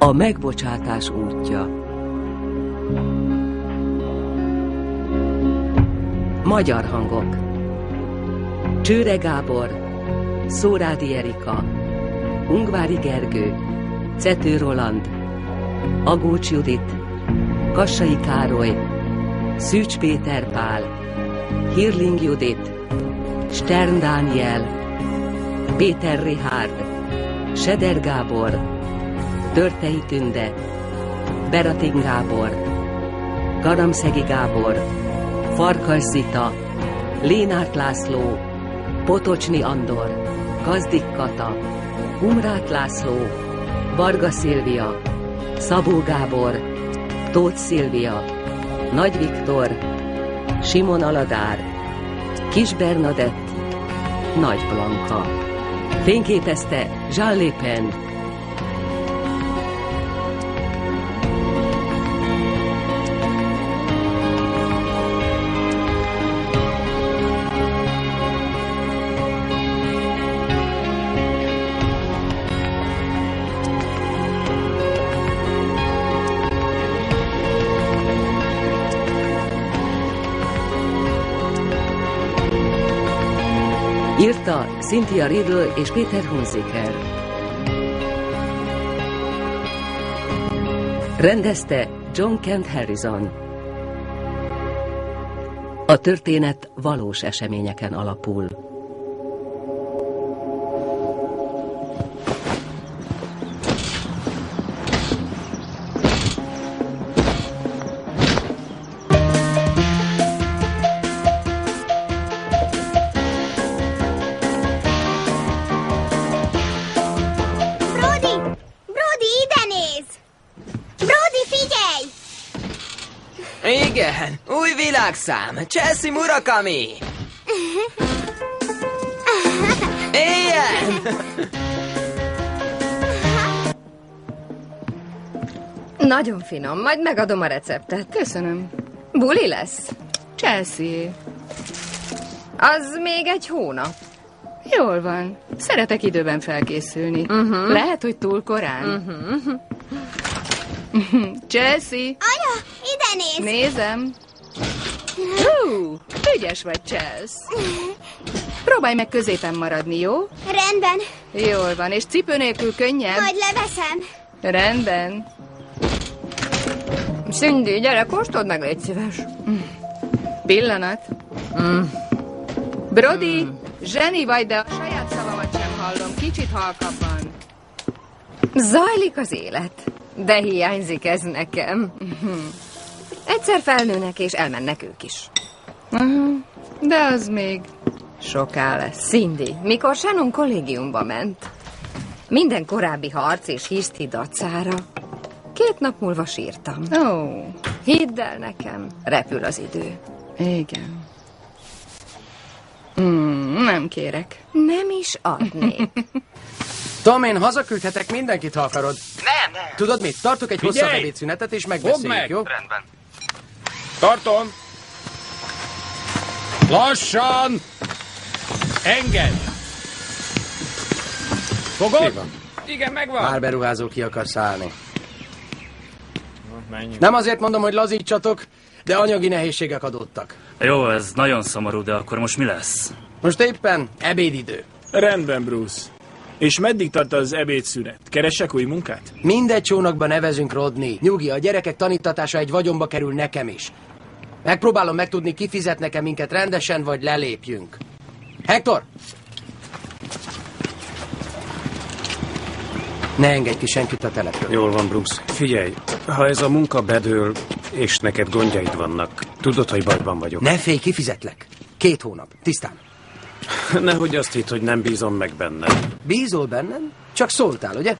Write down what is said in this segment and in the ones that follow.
A megbocsátás útja. Magyar hangok. Csőre Gábor, Szórádi Erika, Ungvári Gergő, Cető Roland, Agócs Judit, Kassai Károly, Szűcs Péter Pál, Hirling Judit, Stern Dániel, Péter Richárd, Seder Gábor, Törtei Tünde, Beratin Gábor, Garamszegi Gábor, Farkas Zita, Lénárt László, Potocsni Andor, Gazdik Kata, Humrát László, Varga Szilvia, Szabó Gábor, Tóth Szilvia, Nagy Viktor, Simon Aladár, Kis Bernadett, Nagy Blanka. Fényképezte Jean Le Pen. Írta Cynthia Riddle és Peter Hunziker. Rendezte John Kent Harrison. A történet valós eseményeken alapul. Igen, új világszám, Chelsea Murakami! Éljen! Nagyon finom, majd megadom a receptet. Köszönöm. Buli lesz? Chelsea. Az még egy hónap. Jól van. Szeretek időben felkészülni. Lehet, hogy túl korán. Chelsea. Anya, ide nézz! Nézem. Ügyes vagy, Chelsea. Próbálj meg középen maradni, jó? Rendben. Jól van, és cipő nélkül könnyebb. Majd leveszem. Rendben. Cindy, gyere, kóstold meg, légy szíves. Pillanat. Brody, zseni vagy, de a saját szavamat sem hallom. Kicsit halkabban. Zajlik az élet, de hiányzik ez nekem. Egyszer felnőnek, és elmennek ők is. De az még soká lesz. Cindy, mikor Shannon kollégiumba ment, minden korábbi harc és hiszti dacára 2 nap múlva sírtam. Hidd el nekem, repül az idő. Igen. Nem kérek. Nem is adnék. Tom, én hazaküldhetek mindenkit, ha akarod. Nem. Tudod mit? Tartok egy hosszabb ebédszünetet, és megbeszéljük, jó? Rendben. Tartom. Lassan! Engedj! Fogod? Mi van? Igen, megvan. Már beruházó ki akarsz állni. Menjünk. Nem azért mondom, hogy lazítsatok, de anyagi nehézségek adódtak. Jó, ez nagyon szomorú, de akkor most mi lesz? Most éppen ebédidő. Rendben, Bruce. És meddig tart az ebédszünet? Keresek új munkát? Mindegy csónakba nevezünk, Rodney. Nyugi, a gyerekek tanítatása egy vagyonba kerül nekem is. Megpróbálom megtudni, ki fizet nekem minket rendesen, vagy lelépjünk. Hector! Ne engedj ki senkit a telepről. Jól van, Bruce. Figyelj, ha ez a munka bedől, és neked gondjaid vannak, tudod, hogy bajban vagyok. Ne félj, kifizetlek. 2 hónap. Tisztán. Nehogy azt hidd, hogy nem bízom meg benned. Bízol bennem? Csak szóltál, ugye?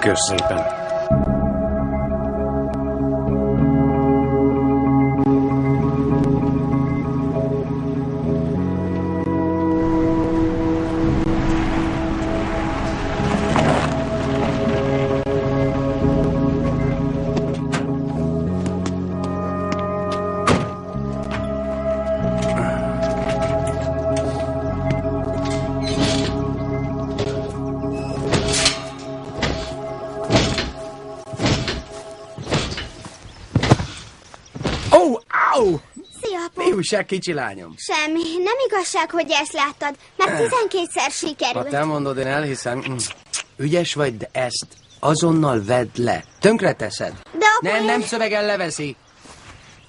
Kösz szépen. újság, kicsi lányom? Semmi. Nem igazság, hogy ezt láttad, mert 12-szer sikerült. Ha te mondod, én elhiszem. Ügyes vagy, de ezt azonnal vedd le. Tönkreteszed. De apa... Nem szövegen leveszi.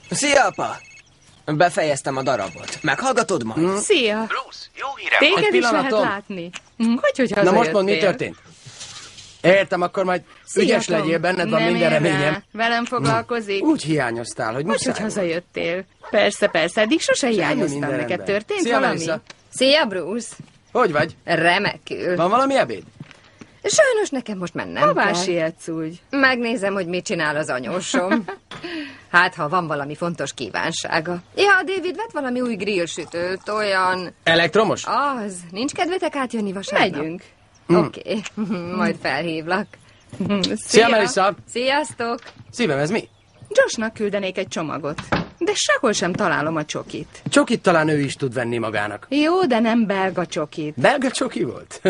Szia, apa! Befejeztem a darabot. Meghallgatod majd? Szia! Bruce, jó hírem Téged Egy is lehet pillanatom. látni. Hogy Na most mondd, mi történt? Értem, akkor majd ügyes Tom. legyél, benned van Nem minden ér rá. reményem. Velem foglalkozik. Úgy hiányoztál, hogy Hogy muszáj volt. hazajöttél? Persze, eddig sose hiányoztam minden neked. rendben. Történt Szia, valami? Melissa. Szia, Bruce. Hogy vagy? Remekül. Van valami ebéd? Sajnos nekem most mennem Hová kell. sietsz úgy? Megnézem, hogy mit csinál az anyósom. Hát, ha van valami fontos kívánsága. Ja, David, vett valami új grillsütőt, olyan... Elektromos? Az. Nincs kedvetek átjönni vasárnap? Megyünk. Oké, majd felhívlak. Szia, Melissa. Sziasztok! Szívem, ez mi? Joshnak küldenék egy csomagot. De sehol sem találom a csokit. Csokit talán ő is tud venni magának. Jó, de nem belga csokit. Belga csoki volt?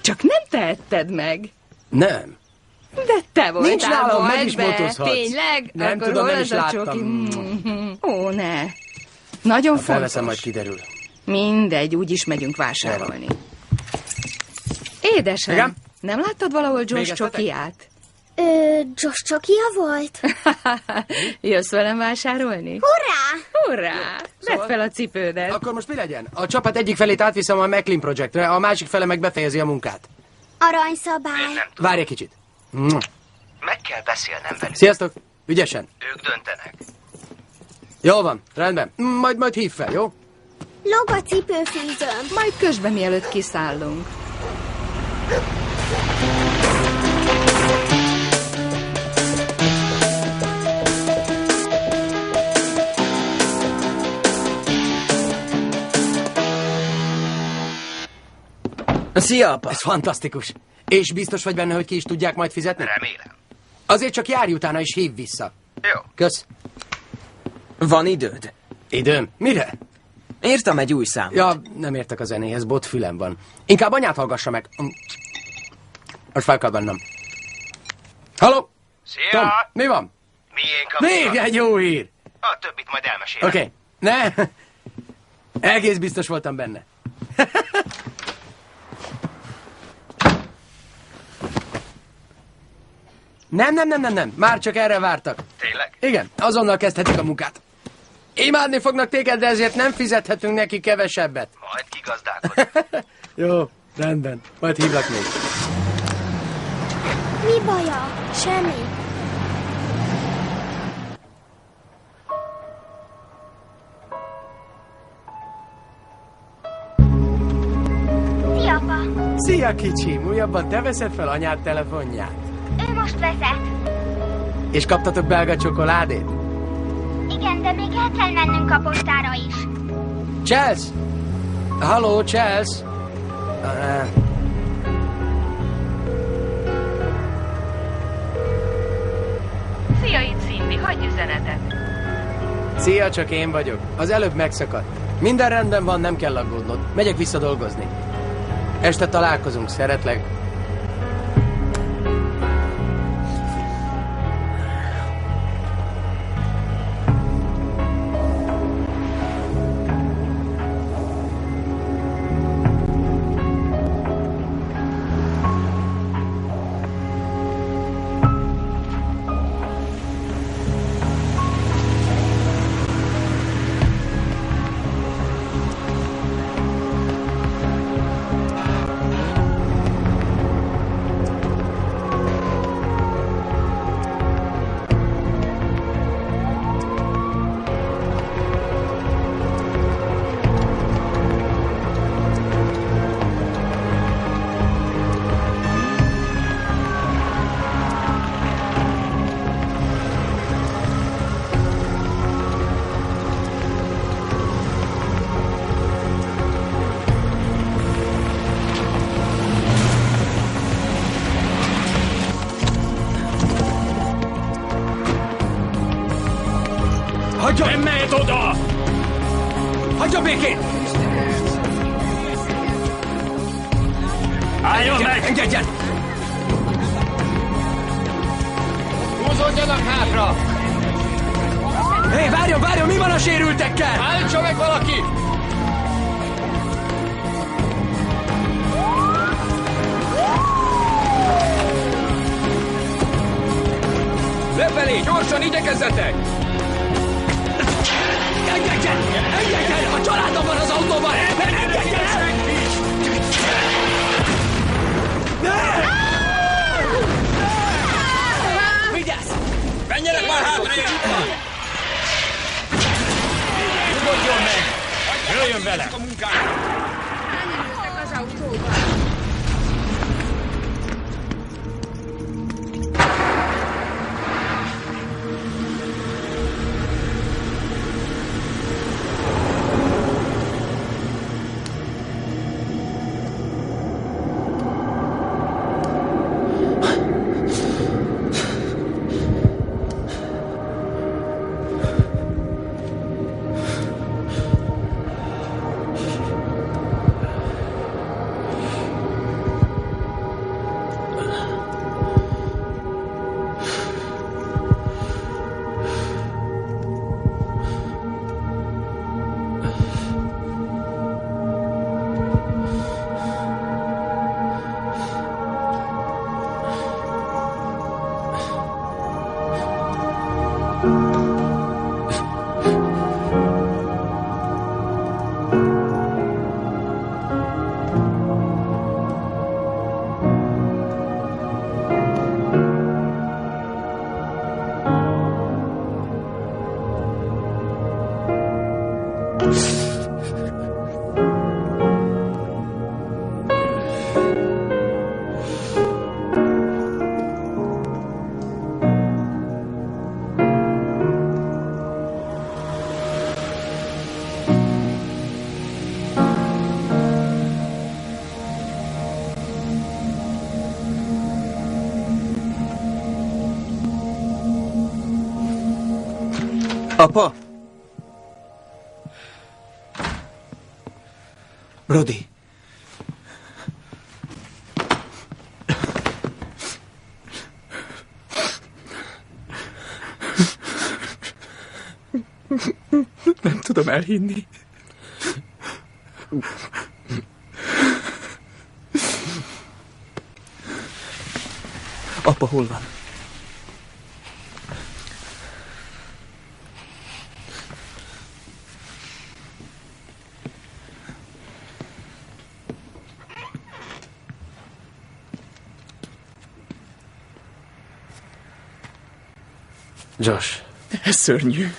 Csak nem tehetted meg. Nem. De te voltál. Nincs nálam, meg volt is be. motózhatsz. Tényleg? Nem Akkor tudom, hol nem az is a láttam. csoki? Ó, ne. Nagyon Ha felveszem, majd fontos. kiderül. Mindegy, úgyis megyünk vásárolni. Édesem, Igen? nem láttad valahol Josh Végeztetek? csokiját? Josh csokia volt? Jössz velem vásárolni? Hurrá! Hurrá! Vedd fel a cipődet. Akkor most mi legyen? A csapat egyik felét átviszem a McLean Projectre, a másik fele meg befejezi a munkát. Aranyszabály. Nem tudom, Várj egy kicsit. meg kell beszélnem velük. Sziasztok! Ügyesen! Ők döntenek. Jól van, rendben. Majd hív fel, jó? Log a cipőfűzőm. Majd közben, mielőtt kiszállunk. Szia, apa! Ez fantasztikus. És biztos vagy benne, hogy ki is tudják majd fizetni? Remélem. Azért csak járj utána és hív vissza. Jó. Kösz. Van időd? Időm? Mire? Írtam egy új számot. Ja, nem értek a zenéhez, botfülem van. Inkább anyát hallgassa meg. Most fel kell vennem. Halló? Szia! Tom, mi van? Miénk a Még munka? egy jó hír. A többit majd elmesélem. Oké. Ne? Egész biztos voltam benne. Nem. Már csak erre vártak. Tényleg? Igen, azonnal kezdhetik a munkát. Imádni fognak téged, de ezért nem fizethetünk neki kevesebbet. Majd kigazdálkodom. Jó, rendben. Majd hívlak még. Mi baja? Semmi. Szia, apa. Szia, kicsim! Újabban te veszed fel anyád telefonját. Ő most vezet. És kaptatok belga csokoládét? Igen, de még el kell mennünk a postára is. Chelsea! Halló, Chelsea! Szia, itt Cindy, hagyj üzenetet. Szia, csak én vagyok. Az előbb megszakadt. Minden rendben van, nem kell aggódnod. Megyek vissza dolgozni. Este találkozunk, szeretlek. Hagyja! Nem mehet oda! Hagyja békén! Álljon meg! Engedjen! Húzódjanak hátra! Hé, várjon, mi van a sérültekkel? Állítsa meg valaki! Lefelé, gyorsan igyekezzetek! Engedjen! A családom van az autóban! Engedjen el! Vigyázz! Menjenek már hátra, és itt van! Nyugodjon meg! Jöjjön vele! Az autóba. Apa? Brody. Nem tudom elhinni. Apa, hol van? Josh. Ez szörnyű.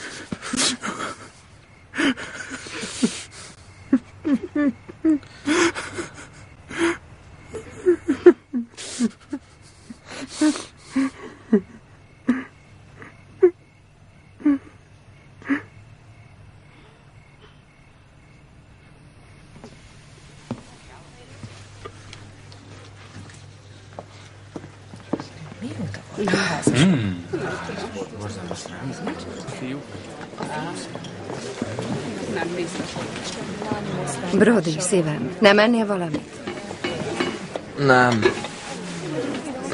Brody, szívem, nem ennél valamit?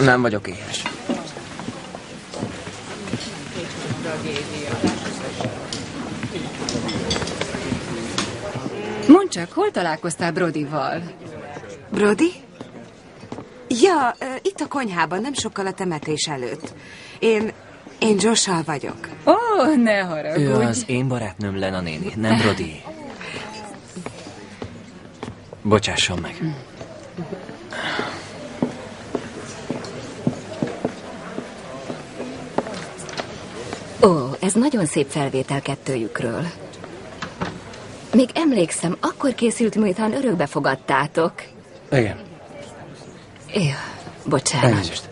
Nem vagyok éhes. Mondd csak, hol találkoztál Brodyval? Brody? Ja, itt a konyhában, nem sokkal a temetés előtt. Én Josh-al vagyok. Ó, ne haragudj. Ő az én barátnőm Lena néni, nem Brody. Bocsásson meg. Ó, ez nagyon szép felvétel kettőjükről. Még emlékszem, akkor készült, miután örökbe fogadtátok. Igen. Jó, bocsánat. Elnézést.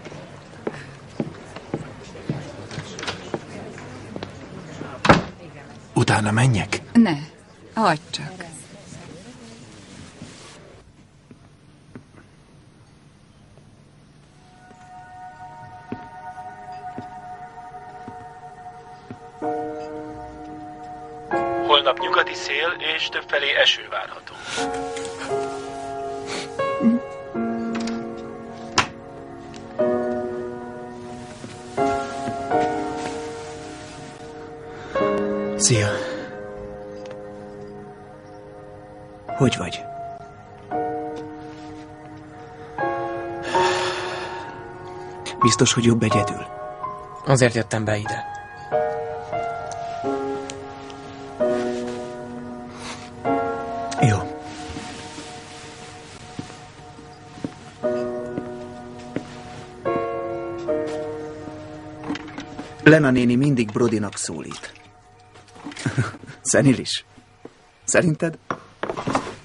Utána menjek? Ne, hagyd csak. Holnap nyugati szél és többfelé eső várható. Szia. Hogy vagy? Biztos, hogy jobb egyedül? Azért jöttem be ide. Jó. Lena néni mindig Brodynak szólít. Szenilis? Szerinted?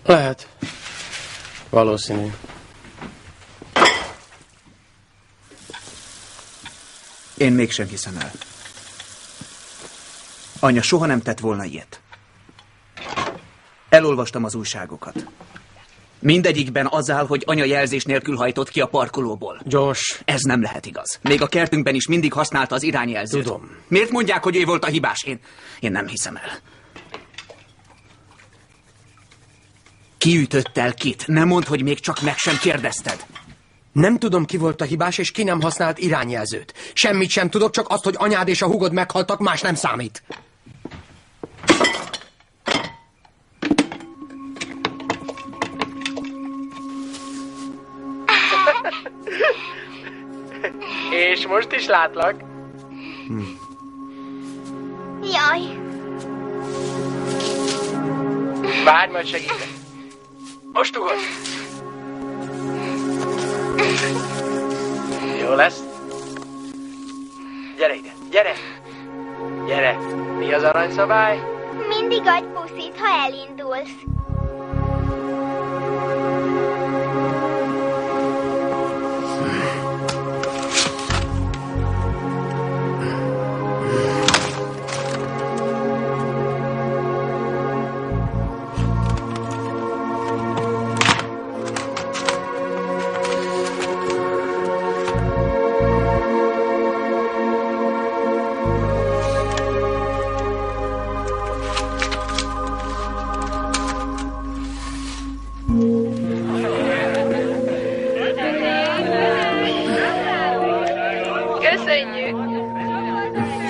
Lehet. Valószínű. Én mégsem hiszem el. Anya soha nem tett volna ilyet. Elolvastam az újságokat. Mindegyikben az áll, hogy anya jelzés nélkül hajtott ki a parkolóból. Josh. Ez nem lehet igaz. Még a kertünkben is mindig használta az irányjelzőt. Tudom. Miért mondják, hogy ő volt a hibás? Én nem hiszem el. Ki ütött el kit? Nem mondd, hogy még csak meg sem kérdezted. Nem tudom, ki volt a hibás, és ki nem használt irányjelzőt. Semmit sem tudok, csak azt, hogy anyád és a húgod meghaltak, más nem számít. És most is látlak. Jaj. Várj, majd segítek. Most ugod. Jó lesz. Gyere ide, gyere. Gyere. Mi az aranyszabály? Mindig adj puszit, ha elindulsz. Köszönjük!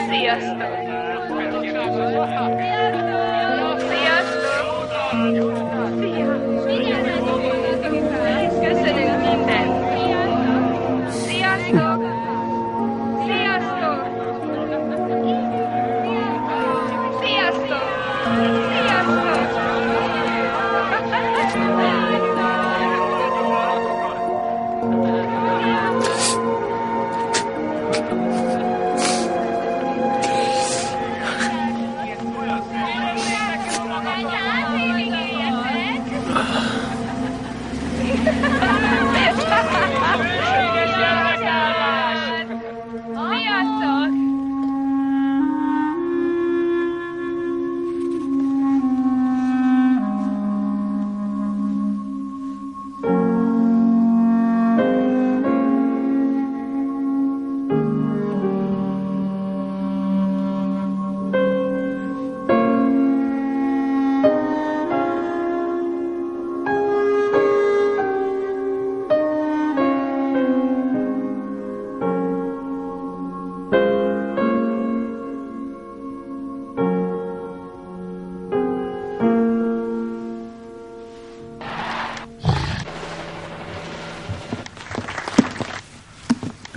Sziasztok! Sziasztok! Köszönünk mindent! Sziasztok! Sziasztok! Sziasztok!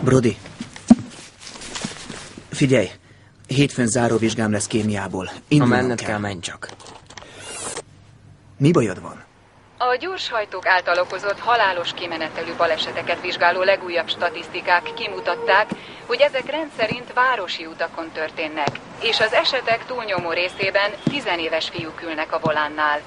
Brody. Figyelj, hétfőn záróvizsgám lesz kémiából. Ha menned kell, menj csak. Mi bajod van? A gyorshajtók által okozott halálos kimenetelű baleseteket vizsgáló legújabb statisztikák kimutatták, hogy ezek rendszerint városi utakon történnek, és az esetek túlnyomó részében 10 éves fiúk ülnek a volánnál.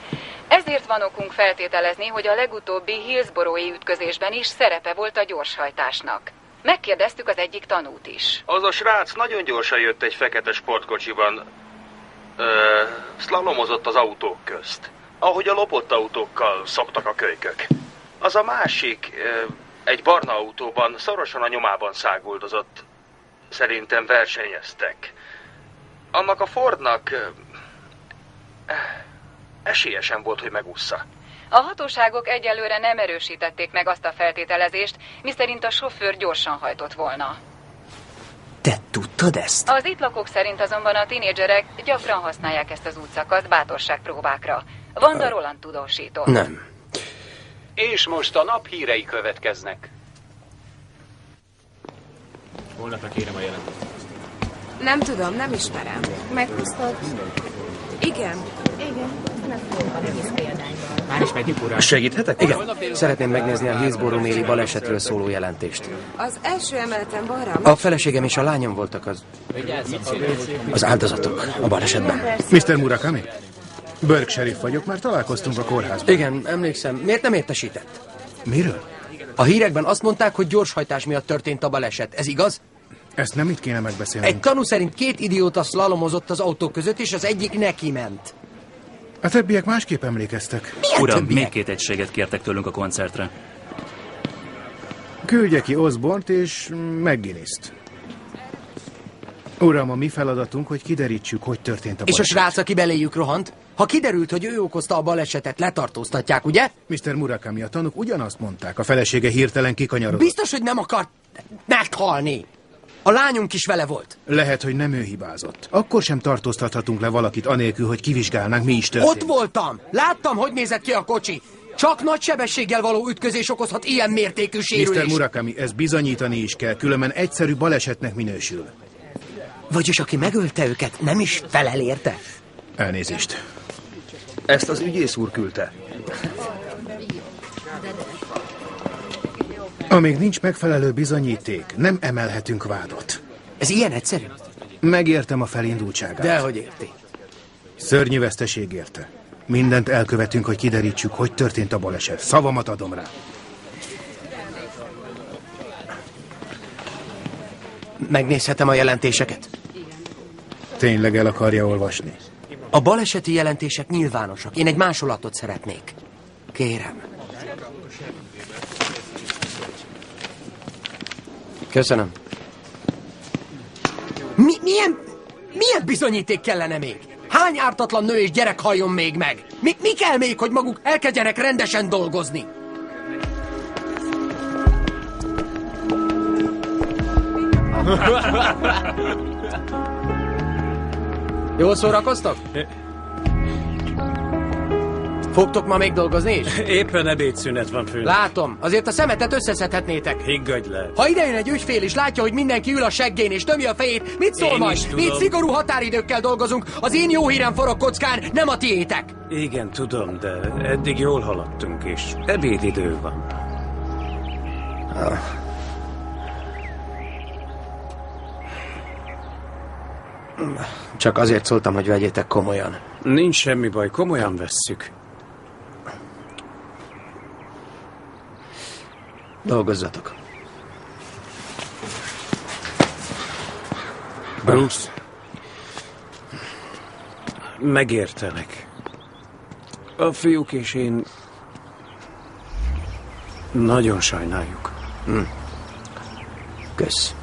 Ezért van okunk feltételezni, hogy a legutóbbi Hillsborough-i ütközésben is szerepe volt a gyorshajtásnak. Megkérdeztük az egyik tanút is. Az a srác nagyon gyorsan jött egy fekete sportkocsiban. Szlalomozott az autók közt. Ahogy a lopott autókkal szoktak a kölykök. Az a másik, egy barna autóban szorosan a nyomában száguldozott. Szerintem versenyeztek. Annak a Fordnak esélye sem volt, hogy megússza. A hatóságok egyelőre nem erősítették meg azt a feltételezést, miszerint a sofőr gyorsan hajtott volna. Te tudtad ezt? Az itt lakók szerint azonban a tinédzserek gyakran használják ezt az útszakaszt bátorságpróbákra. Vanda Roland tudósított. Nem. És most a nap hírei következnek. Holnapra kérem a jelentést. Nem tudom, nem ismerem. Meghúztad? Igen. Már is megyünk, uram. Segíthetek? Igen. Szeretném megnézni a Hillsborough-méli balesetről szóló jelentést. Az első emeleten balra... A feleségem és a lányom voltak az áldozatok a balesetben. Mr. Murakami? Burke sheriff vagyok, már találkoztunk a kórházban. Igen, emlékszem. Miért nem értesített? Miről? A hírekben azt mondták, hogy gyorshajtás miatt történt a baleset. Ez igaz? Ezt nem itt kéne megbeszélnünk. Egy tanú szerint 2 idióta szlalomozott az autók között, és az egyik neki ment. A többiek másképp emlékeztek. Milyen Uram, többiek? még 2 egységet kértek tőlünk a koncertre. Küldje ki Osbornt és McGuinness-t. Uram, a mi feladatunk, hogy kiderítsük, hogy történt a És baleset. a srác, aki beléjük rohant? Ha kiderült, hogy ő okozta a balesetet, letartóztatják, ugye? Mr. Murakami, a tanúk ugyanazt mondták. A felesége hirtelen kikanyarodott. Biztos, hogy nem akart meghalni. A lányunk is vele volt. Lehet, hogy nem ő hibázott. Akkor sem tartóztathatunk le valakit anélkül, hogy kivizsgálnánk, mi is történt. Ott voltam. Láttam, hogy nézett ki a kocsi. Csak nagy sebességgel való ütközés okozhat ilyen mértékű sérülést. Mr. Murakami, ezt bizonyítani is kell, különben egyszerű balesetnek minősül. Vagyis aki megölte őket, nem is felel érte? Elnézést. Ezt az ügyész úr küldte. Amíg nincs megfelelő bizonyíték, nem emelhetünk vádot. Ez ilyen egyszerű? Megértem a felindultságát. Dehogy érti. Szörnyű veszteség érte. Mindent elkövetünk, hogy kiderítsük, hogy történt a baleset. Szavamat adom rá. Megnézhetem a jelentéseket? Tényleg el akarja olvasni? A baleseti jelentések nyilvánosak. Én egy másolatot szeretnék. Kérem. Köszönöm. Milyen bizonyíték kellene még? Hány ártatlan nő és gyerek halljon még meg? Mi kell még, hogy maguk elkezdjenek rendesen dolgozni? Jól szórakoztok? Fogtok ma még dolgozni is? Éppen ebédszünet van főnök. Látom, azért a szemetet összeszedhetnétek. Higgadj le. Ha idejön egy ügyfél és látja, hogy mindenki ül a seggén és tömi a fejét, mit szól Én majd? is tudom. Mi itt szigorú határidőkkel dolgozunk, az én jó hírem forog kockán, nem a tiétek. Igen, tudom, de eddig jól haladtunk, és ebédidő van. Csak azért szóltam, hogy vegyétek komolyan. Nincs semmi baj, komolyan vesszük. Dolgozzatok. Bruce. Megértelek. A fiúk és én nagyon sajnáljuk. Kösz.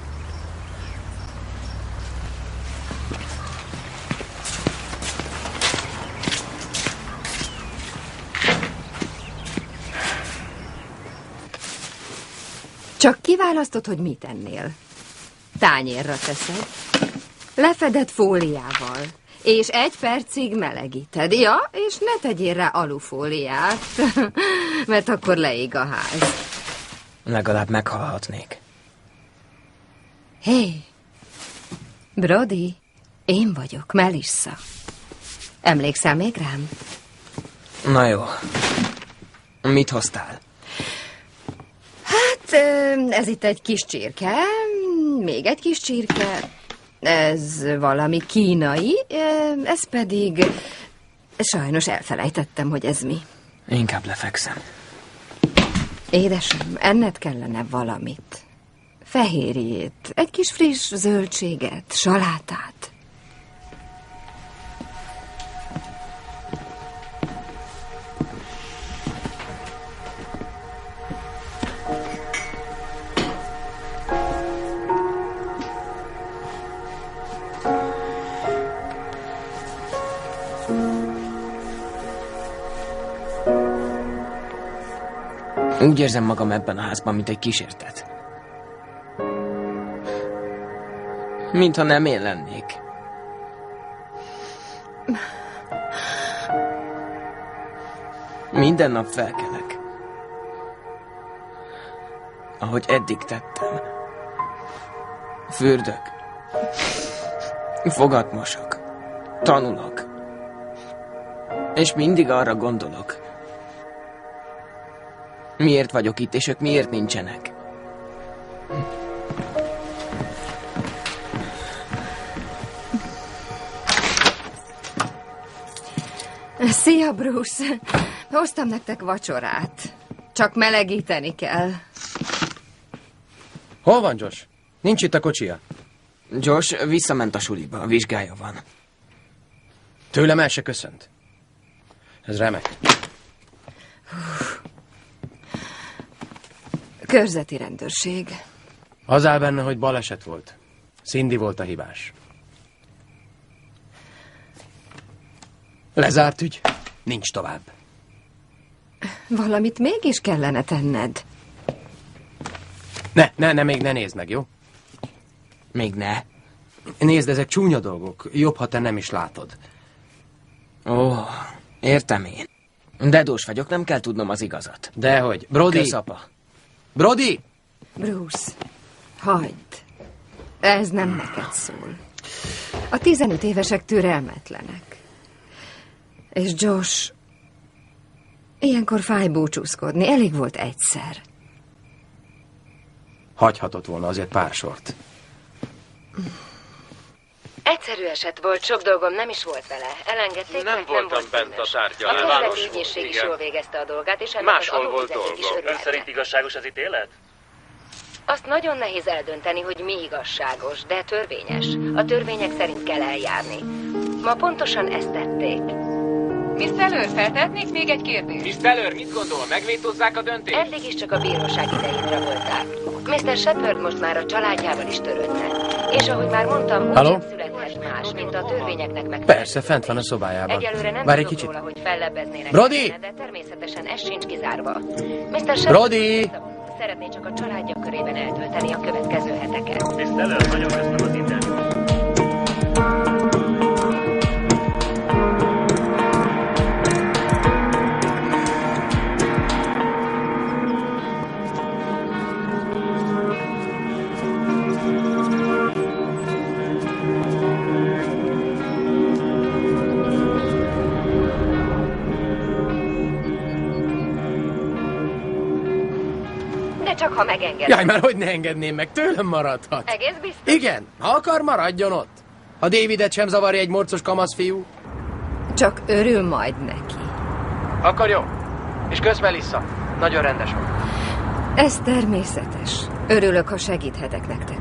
Csak kiválasztod, hogy mit ennél. Tányérra teszed, lefedett fóliával, és 1 percig melegíted. Ja, és ne tegyél rá alufóliát, mert akkor leég a ház. Legalább meghalhatnék. Hé, Brody, én vagyok, Melissa. Emlékszel még rám? Na jó. Mit hoztál? Hát, ez itt egy kis csirke, még egy kis csirke, ez valami kínai, ez pedig... Sajnos elfelejtettem, hogy ez mi. Inkább lefekszem. Édesem, enned kellene valamit. Fehérjét, egy kis friss zöldséget, salátát. Úgy érzem magam ebben a házban, mint egy kísértet. Mintha nem én lennék. Minden nap felkelek. Ahogy eddig tettem. Fürdök. Fogat mosok. Tanulok. És mindig arra gondolok. Miért vagyok itt, és ők miért nincsenek? Szia, Bruce! Hoztam nektek vacsorát. Csak melegíteni kell. Hol van Josh? Nincs itt a kocsia. Josh visszament a suliba, a vizsgája van. Tőlem el se köszönt. Ez remek. Körzeti rendőrség. Az áll benne, hogy baleset volt. Cindy volt a hibás. Lezárt ügy, nincs tovább. Valamit mégis kellene tenned. Még ne nézd meg, jó? Még ne. Nézd, ezek csúnya dolgok. Jobb, ha te nem is látod. Ó, értem én. Dedós vagyok, nem kell tudnom az igazat. Dehogy. Brody! Kösz, apa. Brody! Bruce, hagyd. Ez nem neked szól. A 15 évesek türelmetlenek. És Josh... Ilyenkor fáj búcsúzkodni. Elég volt egyszer. Hagyhatott volna azért pár sort. Egyszerű eset volt, sok dolgom nem is volt vele. Elengedték, nem mert voltam nem volt bent a tárgyalásban. A kerületi ügyészség is jól végezte a dolgát, és ennek máshol az volt adófizetők is dolgom. örültek. Ön szerint igazságos az ítélet? Azt nagyon nehéz eldönteni, hogy mi igazságos, de törvényes. A törvények szerint kell eljárni. Ma pontosan ezt tették. Miss Teller, feltehetnék még egy kérdést? Miss Teller, mit gondol? Megvétózzák a döntést? Eddig is csak a bíróság idején rabolták. Mr. Shepard most már a családjával is törődne. És ahogy már mondtam, úgy sem születhet más, mint a törvényeknek megfelelően. Persze, fent van a szobájában. Egyelőre nem Várj egy tudok kicsit. róla, hogy fellebbeznének. Brody! Ellene, de természetesen ez sincs kizárva. Mr. Shepard Brody! szeretné csak a családja körében eltölteni a következő heteket. Miss Teller, nagyon köszönöm az interjút. Csak ha megengedem. Jaj, már hogy ne engedném meg, tőlem maradhat. Egész biztos? Igen, ha akar, maradjon ott. Ha Davidet sem zavarja egy morcos kamasz fiú. Csak örül majd neki. Akkor jó. És kösz, Melissa. Nagyon rendes vagy. Ez természetes. Örülök, ha segíthetek nektek.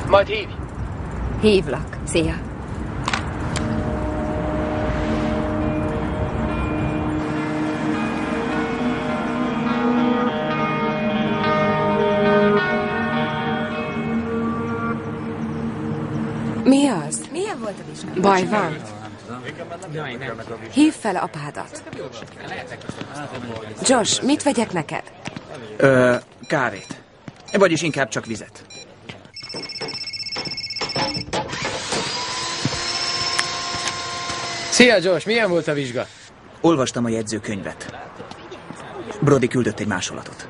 Majd hívj. Hívlak. Szia. Mi az? Milyen volt a vizsga? Baj van? Hívd fel apádat. Josh, mit vegyek neked? Kávét. Vagyis inkább csak vizet. Szia, Josh, milyen volt a vizsga? Olvastam a jegyzőkönyvet. Brody küldött egy másolatot.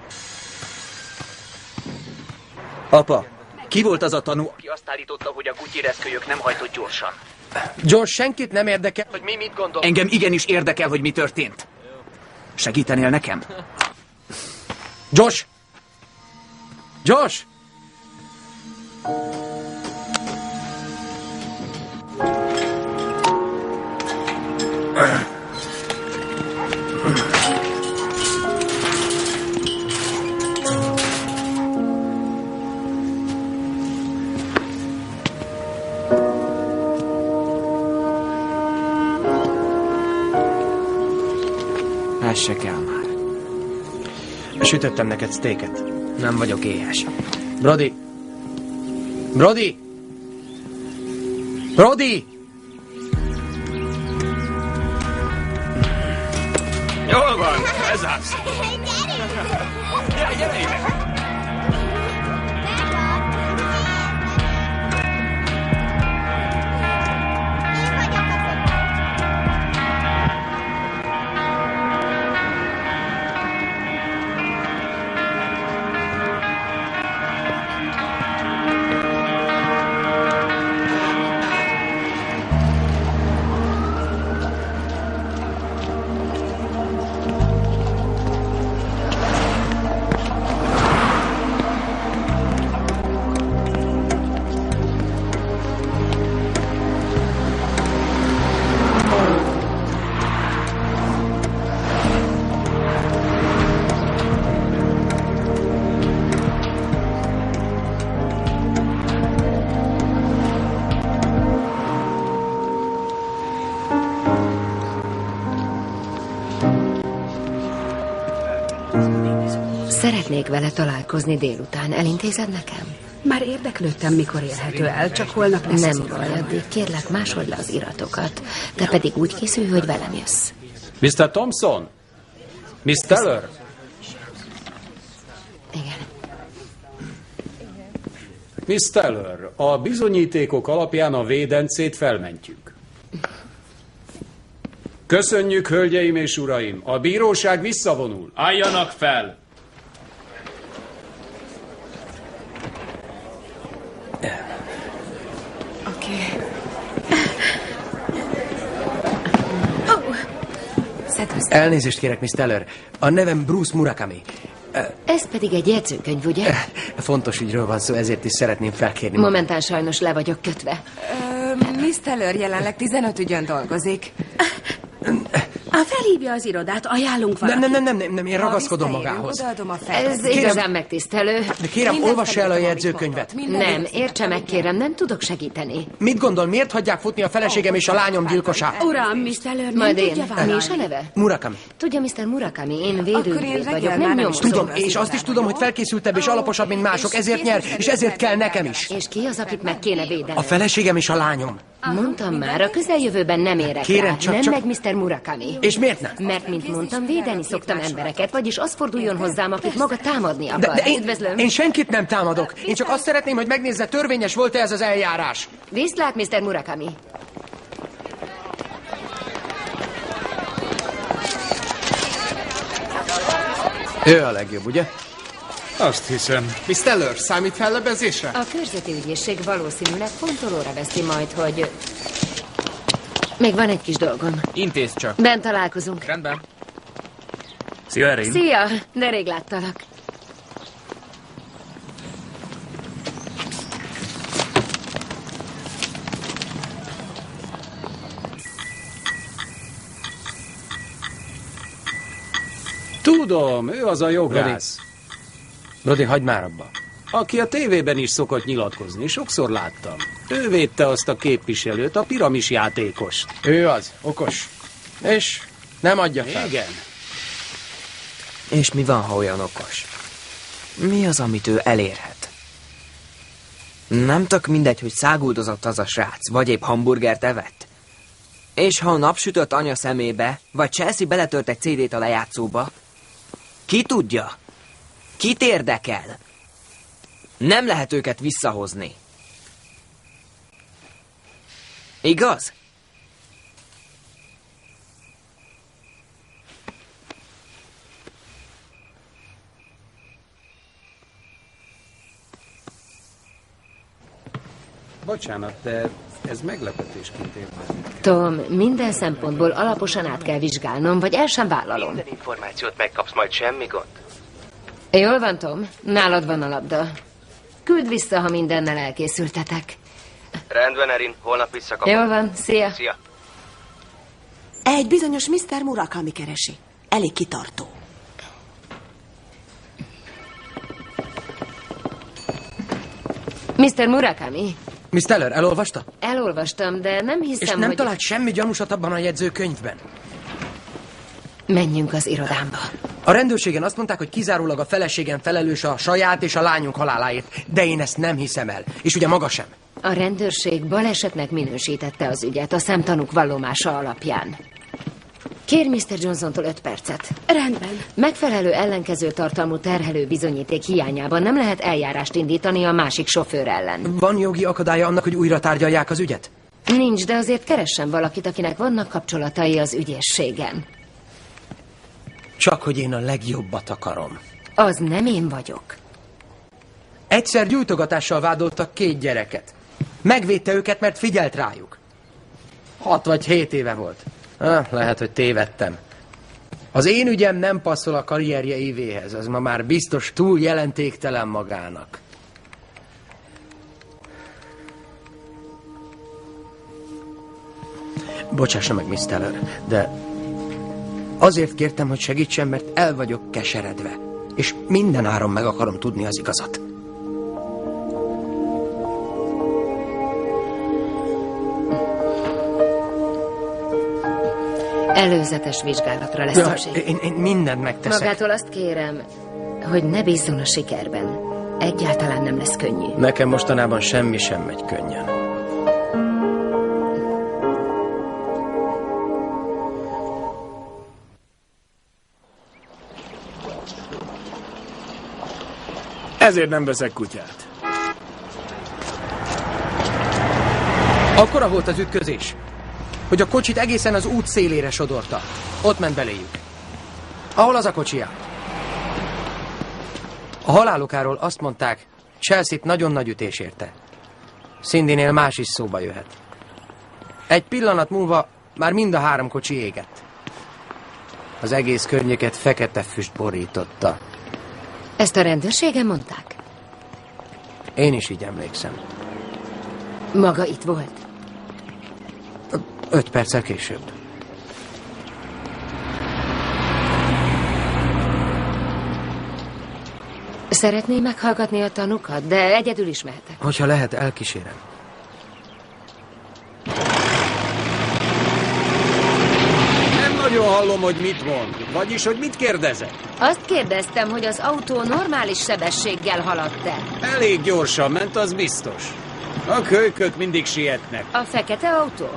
Apa, ki volt az a tanú, aki azt állította, hogy a Gutierrez-kölyök nem hajtott gyorsan? Josh, senkit nem érdekel, hogy mi mit gondol. Engem igenis érdekel, hogy mi történt. Segítenél nekem? Josh! Josh! Ez se kell már. Sütöttem neked steaket. Nem vagyok éhes. Brody! Brody! Brody! Jól van, ez az. Gyere ide! Szeretnék vele találkozni délután. Elintézed nekem? Már érdeklődtem, mikor érhető el, csak holnap lesz. Nem baj, addig kérlek, másold le az iratokat. Te pedig úgy készülj, hogy velem jössz. Mr. Thompson? Miss Teller? Igen. Miss Teller, a bizonyítékok alapján a védencét felmentjük. Köszönjük, hölgyeim és uraim! A bíróság visszavonul. Álljanak fel! Oké. Elnézést kérek, Miss Teller. A nevem Bruce Murakami. Ez pedig egy jegyzőkönyv, ugye? Fontos ügyről van szó, ezért is szeretném felkérni. Momentán sajnos le vagyok kötve. Miss Teller jelenleg 15 ügyön dolgozik. Felhívja az irodát, ajánlunk valamit. Nem, én ragaszkodom magához. Odaadom a Ez igazán megtisztelő. De kérem, olvassa el a jegyzőkönyvet. Nem, értse meg, kérem, nem tudok segíteni. Mit gondol, miért hagyják futni a feleségem és a lányom gyilkosát? Uram, Mr. Lör, Majd nem én. tudja vállalni. Mi is a neve? Murakami. Tudja, Mr. Murakami, én védőügyvéd vagyok, nem nyomozó. Tudom, és azt is tudom, hogy felkészültebb és alaposabb, mint mások, ezért nyer, és ezért kell nekem is. És ki az, akit meg kéne védeni? A feleségem és a lányom. Mondtam már, a közeljövőben nem érek Kérem, rá. csak- Nem csak- meg Mr. Murakami. És miért nem? Mert, mint mondtam, védeni szoktam embereket, vagyis az forduljon hozzám, akit maga támadni akar. De Üdvözlöm. én senkit nem támadok. Én csak azt szeretném, hogy megnézze, törvényes volt-e ez az eljárás. Viszlát, Mr. Murakami. Ő a legjobb, ugye? Azt hiszem. Miss Teller, számít fellebezésre? A körzeti ügyészség valószínűleg fontolóra veszi majd, hogy... Még van egy kis dolgom. Intézd csak. Bent találkozunk. Rendben. Szia, Erin. Szia, de rég láttalak. Tudom, ő az a jogász. Brody, hagyd már abba. Aki a tévében is szokott nyilatkozni, sokszor láttam. Ő védte azt a képviselőt, a piramis játékost. Ő az, okos. És nem adja fel. Igen. És mi van, ha olyan okos? Mi az, amit ő elérhet? Nem tök mindegy, hogy száguldozott az a srác, vagy épp hamburgert evett. És ha a napsütött anya szemébe, vagy Chelsea beletört egy CD-t a lejátszóba, ki tudja? Kit érdekel? Nem lehet őket visszahozni. Igaz? Bocsánat, de ez meglepetésként érte. Tom, minden szempontból alaposan át kell vizsgálnom, vagy el sem vállalom. Minden információt megkapsz, majd semmi gond. Jól van, Tom. Nálad van a labda. Küld vissza, ha mindennel elkészültetek. Rendben, Erin, holnap visszakapom. Jól van, szia. Szia. Egy bizonyos Mr. Murakami keresi. Elég kitartó. Mr. Murakami, Miss Teller, elolvasta? elolvastam, de nem hiszem, És nem hogy... talált semmi gyanúsat abban a jegyzőkönyvben. Menjünk az irodámba. A rendőrségen azt mondták, hogy kizárólag a feleségem felelős a saját és a lányunk haláláért. De én ezt nem hiszem el. És ugye maga sem. A rendőrség balesetnek minősítette az ügyet a szemtanúk vallomása alapján. Kér Mr. Johnsontól 5 percet. Rendben. Megfelelő ellenkező tartalmú terhelő bizonyíték hiányában nem lehet eljárást indítani a másik sofőr ellen. Van jogi akadálya annak, hogy újra tárgyalják az ügyet? Nincs, de azért keressen valakit, akinek vannak kapcsolatai az ügyészségen. Csak hogy én a legjobbat akarom. Az nem én vagyok. Egyszer gyújtogatással vádoltak 2 gyereket. Megvédte őket, mert figyelt rájuk. 6 vagy 7 éve volt. Lehet, hogy tévedtem. Az én ügyem nem passzol a karrierje évéhez. Az ma már biztos túl jelentéktelen magának. Bocsássa meg, Miss Teller, de azért kértem, hogy segítsen, mert el vagyok keseredve. És minden áron meg akarom tudni az igazat. Előzetes vizsgálatra lesz szükség. Én mindent megteszek. Magától azt kérem, hogy ne bízzon a sikerben. Egyáltalán nem lesz könnyű. Nekem mostanában semmi sem megy könnyen. Ezért nem veszek kutyát. Akkora volt az ütközés, hogy a kocsit egészen az út szélére sodorta. Ott ment beléjük. Ahol az a kocsi áll. A halálokáról azt mondták, Chelsea-t nagyon nagy ütés érte. Cindynél más is szóba jöhet. Egy pillanat múlva már mind a 3 kocsi égett. Az egész környéket fekete füst borította. Ezt a rendőrségen mondták? Én is így emlékszem. Maga itt volt? 5 perccel később. Szeretné meghallgatni a tanukat, de egyedül is mehetek. Hogyha lehet, elkísérem. Nem nagyon hallom, hogy mit mond. Vagyis, hogy mit kérdezek. Azt kérdeztem, hogy az autó normális sebességgel haladt-e. Elég gyorsan ment, az biztos. A kölykök mindig sietnek. A fekete autó?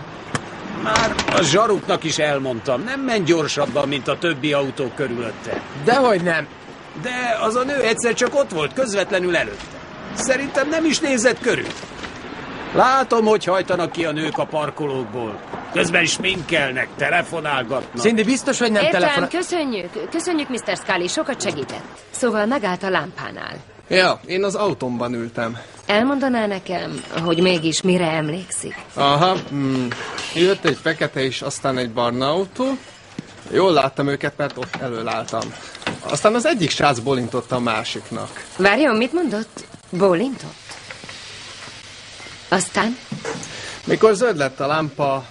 Már a zsaruknak is elmondtam, nem ment gyorsabban, mint a többi autó körülötte. Dehogy nem. De az a nő egyszer csak ott volt, közvetlenül előtte. Szerintem nem is nézett körül. Látom, hogy hajtanak ki a nők a parkolókból. Közben sminkelnek, telefonálgatnak. Cindy, biztos, hogy nem telefonál... Köszönjük. Köszönjük, Mr. Scully, sokat segített. Szóval megállt a lámpánál. Ja, én az autómban ültem. Elmondaná nekem, hogy mégis mire emlékszik? Aha, jött egy fekete és aztán egy barna autó. Jól láttam őket, mert ott elől álltam. Aztán az egyik srác bólintott a másiknak. Várjon, mit mondott? Bólintott? Aztán? Mikor zöld lett a lámpa...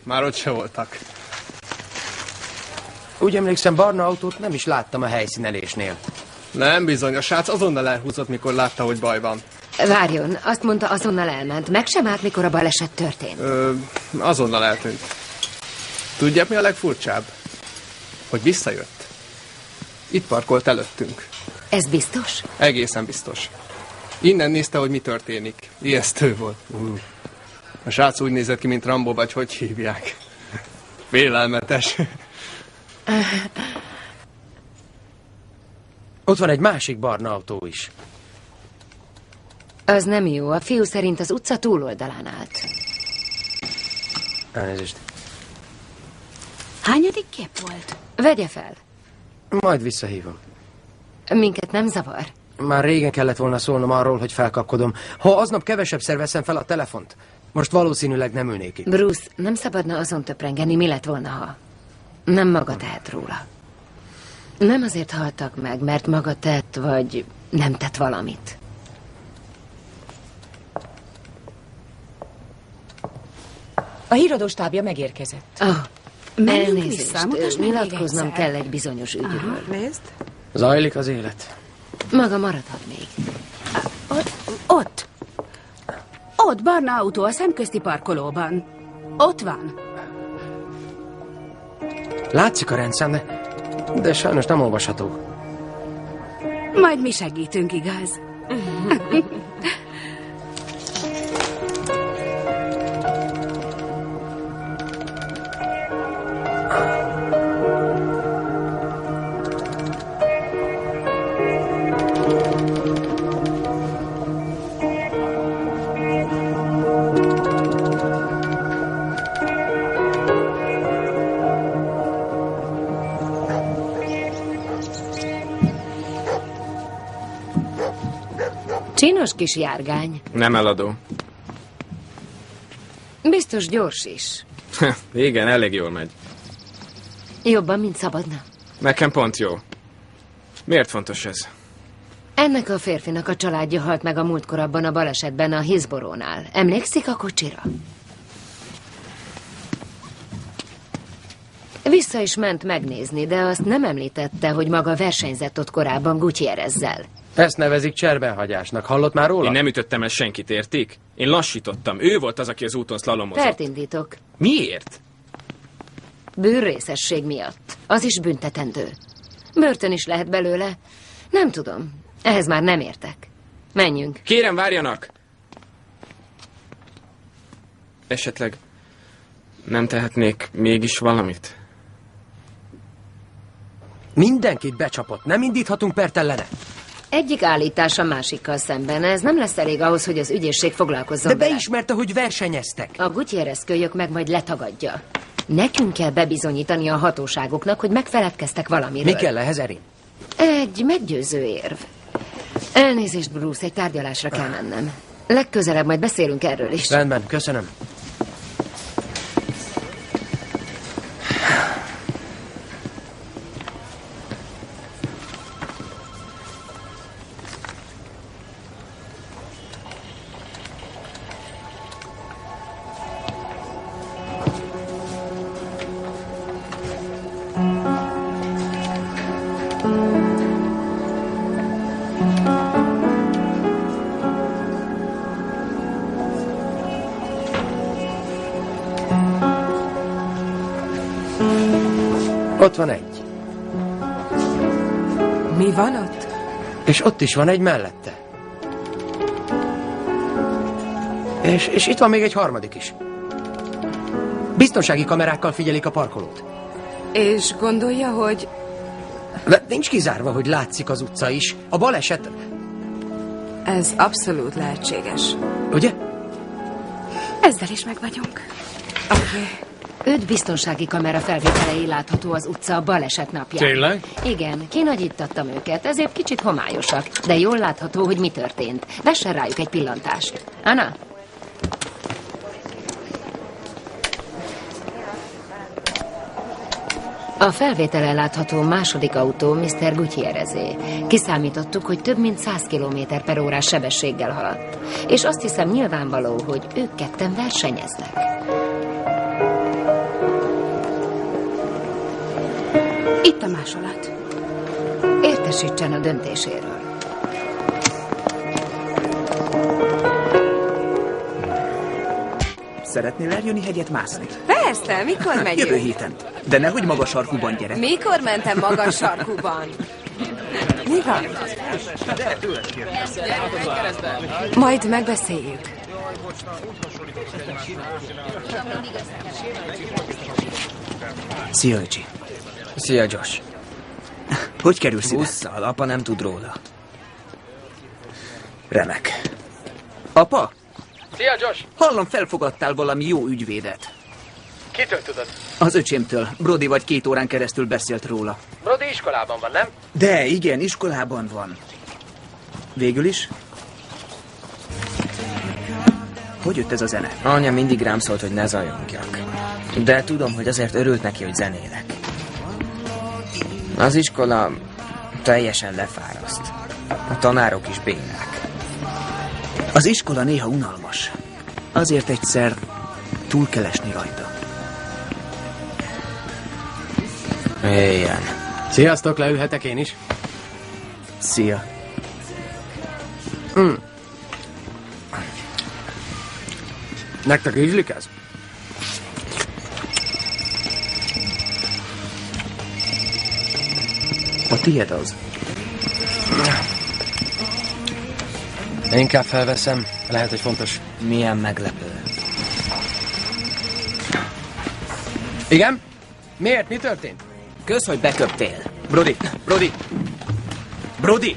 már ott se voltak. Úgy emlékszem, barna autót nem is láttam a helyszínelésnél. Nem bizony, a srác azonnal elhúzott, mikor látta, hogy baj van. Várjon, azt mondta, azonnal elment. Meg sem állt, mikor a baleset történt. Azonnal eltűnt. Tudják, mi a legfurcsább? Hogy visszajött. Itt parkolt előttünk. Ez biztos? Egészen biztos. Innen nézte, hogy mi történik. Ijesztő volt. A srác úgy nézett ki, mint Rambo, vagy hogy hívják. Félelmetes. Ott van egy másik barna autó is. Az nem jó. A fiú szerint az utca túloldalán állt. Elnézést. Hányadik kép volt? Vegye fel. Majd visszahívom. Minket nem zavar. Már régen kellett volna szólnom arról, hogy felkapkodom. Ha aznap kevesebbszer veszem fel a telefont, most valószínűleg nem ülnék itt. Bruce, nem szabadna azon töprengeni, mi lett volna, ha nem maga tehet róla. Nem azért haltak meg, mert maga tett, vagy nem tett valamit. A híradó stábja megérkezett. Elnézést, nyilatkoznom kell egy bizonyos ügyről. Nézd. Zajlik az élet. Maga maradhat még. Ott. Ott, barna autó a szemközti parkolóban. Ott van. Látszik a rendszám, de sajnos nem olvasható. Majd mi segítünk, igaz? Csinos kis járgány. Nem eladó. Biztos gyors is. Igen, elég jól megy. Jobban, mint szabadna. Nekem pont jó. Miért fontos ez? Ennek a férfinak a családja halt meg a múltkor abban a balesetben a Hillsboroughnál. Emlékszik a kocsira? Vissza is ment megnézni, de azt nem említette, hogy maga versenyzett ott korábban Gutierrezzel. Ezt nevezik cserbenhagyásnak. Hallott már róla? Én nem ütöttem el senkit, értik? Én lassítottam. Ő volt az, aki az úton szlalomozott. Pert indítok. Miért? Bűnrészesség miatt. Az is büntetendő. Börtön is lehet belőle. Nem tudom. Ehhez már nem értek. Menjünk. Kérem, várjanak! Esetleg nem tehetnék mégis valamit? Mindenkit becsapott. Nem indíthatunk pert ellene. Egyik állítás a másikkal szemben. Ez nem lesz elég ahhoz, hogy az ügyészség foglalkozzon De vele. beismerte, hogy versenyeztek. A Gutierrez kölyök meg majd letagadja. Nekünk kell bebizonyítani a hatóságoknak, hogy megfeledkeztek valamiről. Mi kell ehhez, Erin? Egy meggyőző érv. Elnézést, Bruce, egy tárgyalásra kell mennem. Legközelebb majd beszélünk erről is. Rendben, köszönöm. Ott van egy. Mi van ott? És ott is van egy mellette. És itt van még egy harmadik is. Biztonsági kamerákkal figyelik a parkolót. És gondolja, hogy... De nincs kizárva, hogy látszik az utca is. A baleset... Ez abszolút lehetséges. Ugye? Ezzel is meg vagyunk. Oké. 5 biztonsági kamera felvételei látható az utca a baleset napján. Tényleg? Igen, kinagyítattam őket, ezért kicsit homályosak, de jól látható, hogy mi történt. Vessen rájuk egy pillantást. Anna? A felvételen látható második autó Mr. Gutierrezé. Kiszámítottuk, hogy több mint 100 km/h sebességgel haladt. És azt hiszem nyilvánvaló, hogy ők ketten versenyeznek. Itt a másolat. Értesítsen a döntéséről. Szeretnél eljönni hegyet mászni? Persze, mikor megyünk? Jövő héten. De nehogy magas sarkúban, gyere. Mikor mentem magas sarkúban? Mi van? Majd megbeszéljük. Szia, öcsi. Szia, Josh. Hogy kerülsz ide? Busszal, apa nem tud róla. Remek. Apa? Szia, Josh! Hallom, felfogadtál valami jó ügyvédet. Kitől tudod? Az öcsémtől. Brody vagy 2 órán keresztül beszélt róla. Brody iskolában van, nem? De igen, iskolában van. Végül is? Hogy jött ez a zene? Anya mindig rám szólt, hogy ne zajongjak. De tudom, hogy azért örült neki, hogy zenélek. Az iskola teljesen lefáraszt. A tanárok is bénák. Az iskola néha unalmas. Azért egyszer túl kell esni rajta. Éljen. Sziasztok, leülhetek én is? Szia. Nektek ízlik ez? A tiéd az. Inkább felveszem. Lehet, hogy fontos. Milyen meglepő. Igen? Miért? Mi történt? Kösz, hogy beköptél. Brody!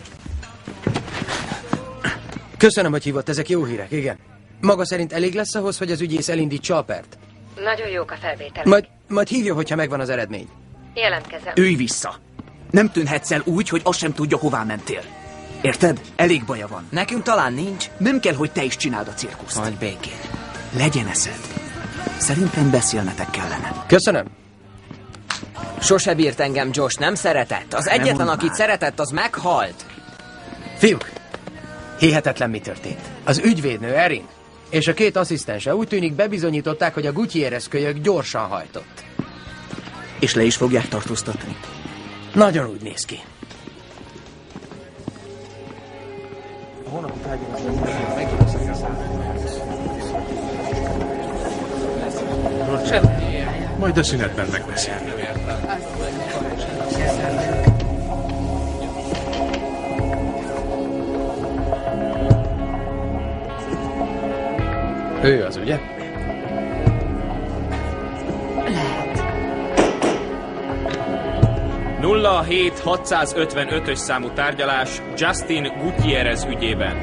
Köszönöm, hogy hívott, ezek jó hírek, igen. Maga szerint elég lesz ahhoz, hogy az ügyész elindítsa a pert? Nagyon jók a felvételek. Majd hívja, hogyha megvan az eredmény. Jelentkezem. Ülj vissza! Nem tűnhetsz el úgy, hogy azt sem tudja, hová mentél. Érted? Elég baja van. Nekünk talán nincs. Nem kell, hogy te is csináld a cirkuszt. Majd békén. Legyen eszed. Szerintem beszélnetek kellene. Köszönöm. Sose bírt engem Josh, nem szeretett. Az egyetlen, akit szeretett, az meghalt. Fiúk, hihetetlen mi történt. Az ügyvédnő Erin és a 2 asszisztense úgy tűnik bebizonyították, hogy a Gutierrez kölyök gyorsan hajtott. És le is fogják tartóztatni. Nagyon úgy néz ki. Holnapi tárgyalásban megjelösszük a számot. Majd a szünetben megbeszélni. Ő az, ugye? Lehet. 07655-ös számú tárgyalás Justin Gutierrez ügyében.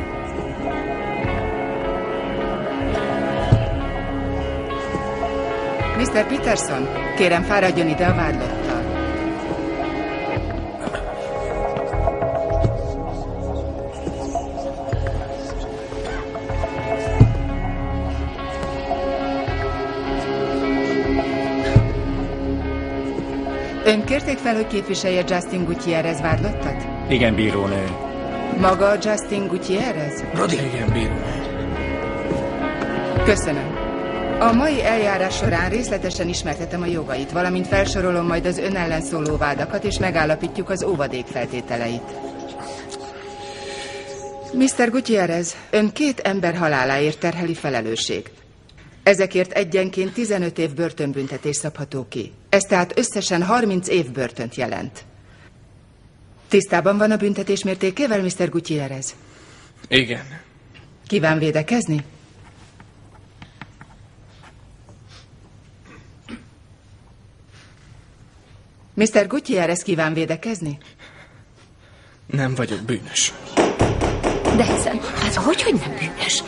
Mr. Peterson, kérem fáradjon ide a vádlottal. Ön kérték fel, hogy képviselje Justin Gutierrez vádlottat? Igen, bírónő. Maga Justin Gutierrez? Brody. Igen, bírónő. Köszönöm. A mai eljárás során részletesen ismertetem a jogait, valamint felsorolom majd az ön ellen szóló vádakat, és megállapítjuk az óvadék feltételeit. Mr. Gutierrez, ön 2 ember haláláért terheli felelősség. Ezekért egyenként 15 év börtönbüntetés szabható ki. Ez tehát összesen 30 év börtönt jelent. Tisztában van a büntetés mértékével, Mr. Gutierrez? Igen. Kíván védekezni? Mr. Gutierrez kíván védekezni? Nem vagyok bűnös. De hiszen, hát hogy nem bűnös?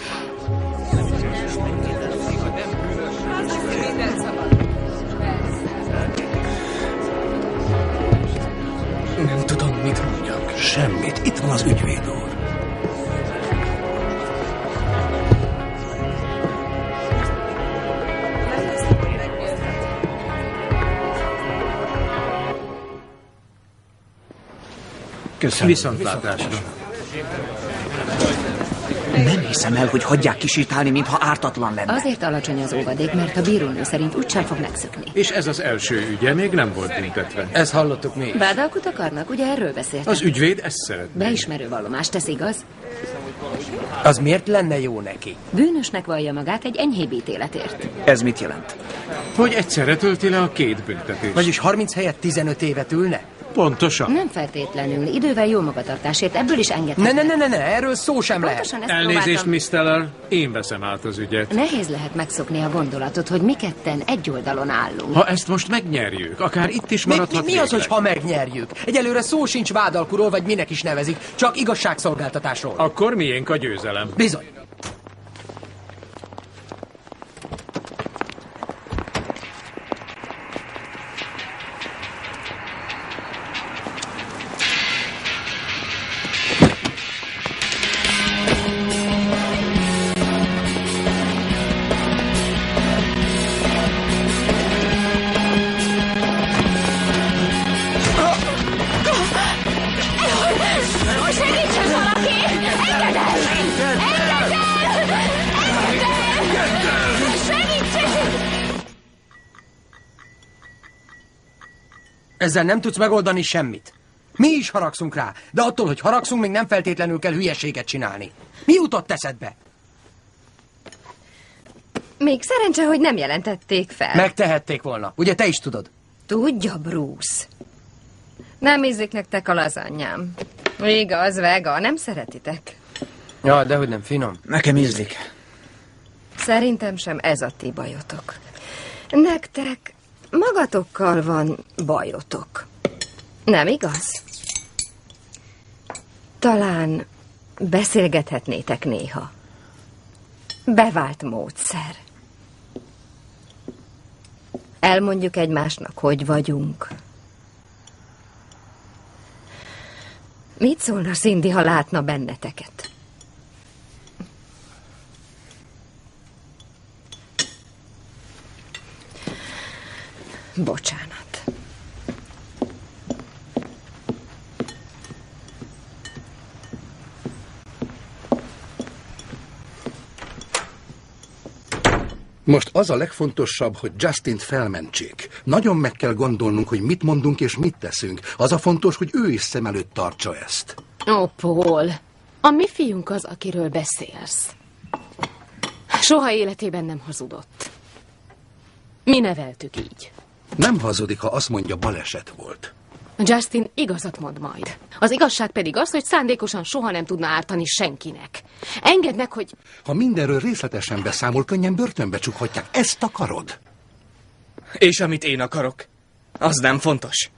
Nem tudom, mit mondjak. Semmit. Itt van az ügyvéd úr. Köszönöm. Viszontlátásra. Nem hiszem el, hogy hagyják kisétálni, mintha ártatlan lenne. Azért alacsony az óvadék, mert a bírónő szerint úgysem fog megszökni. És ez az első ügye, még nem volt büntetve. Ezt hallottuk mi is. Vádalkut akarnak, ugye erről beszéltek? Az ügyvéd ezt szeretné. Beismerő vallomást tesz, igaz? Az miért lenne jó neki? Bűnösnek vallja magát egy enyhébb ítéletért. Ez mit jelent? Hogy egyszerre tölti le a 2 büntetést. Vagyis 30 helyett 15 évet ülne? Pontosan. Nem feltétlenül. Idővel jó magatartásért ebből is engedhetnek. Ne, erről szó sem lehet. Elnézést, Miss Teller, én veszem át az ügyet. Nehéz lehet megszokni a gondolatot, hogy mi ketten egy oldalon állunk. Ha ezt most megnyerjük, akár itt is maradhat Mi az, hogy ha megnyerjük? Egyelőre szó sincs vádalkuról, vagy minek is nevezik, csak igazságszolgáltatásról. Akkor miénk a győzelem. Bizony. Ezzel nem tudsz megoldani semmit. Mi is haragszunk rá, de attól, hogy haragszunk, még nem feltétlenül kell hülyeséget csinálni. Mi jutott eszedbe? Még szerencse, hogy nem jelentették fel. Megtehették volna. Ugye te is tudod? Tudja, Bruce. Nem ízik nektek a lazanyám. Igaz, vega, nem szeretitek. Ja, dehogy nem, finom. Nekem ízlik. Szerintem sem ez a ti bajotok. Nektek magatokkal van bajotok. Nem igaz? Talán beszélgethetnétek néha. Bevált módszer. Elmondjuk egymásnak, hogy vagyunk. Mit szólna Cindy, ha látna benneteket? Bocsánat. Most az a legfontosabb, hogy Justint felmentsék. Nagyon meg kell gondolnunk, hogy mit mondunk és mit teszünk. Az a fontos, hogy ő is szem előtt tartsa ezt. Ó, Paul, A mi fiunk az, akiről beszélsz. Soha életében nem hazudott. Mi neveltük így. Nem hazudik, ha azt mondja, baleset volt. Justin igazat mond majd. Az igazság pedig az, hogy szándékosan soha nem tudna ártani senkinek. Engedd meg, hogy... Ha mindenről részletesen beszámol, könnyen börtönbe csukhatják. Ezt akarod? És amit én akarok, az nem fontos.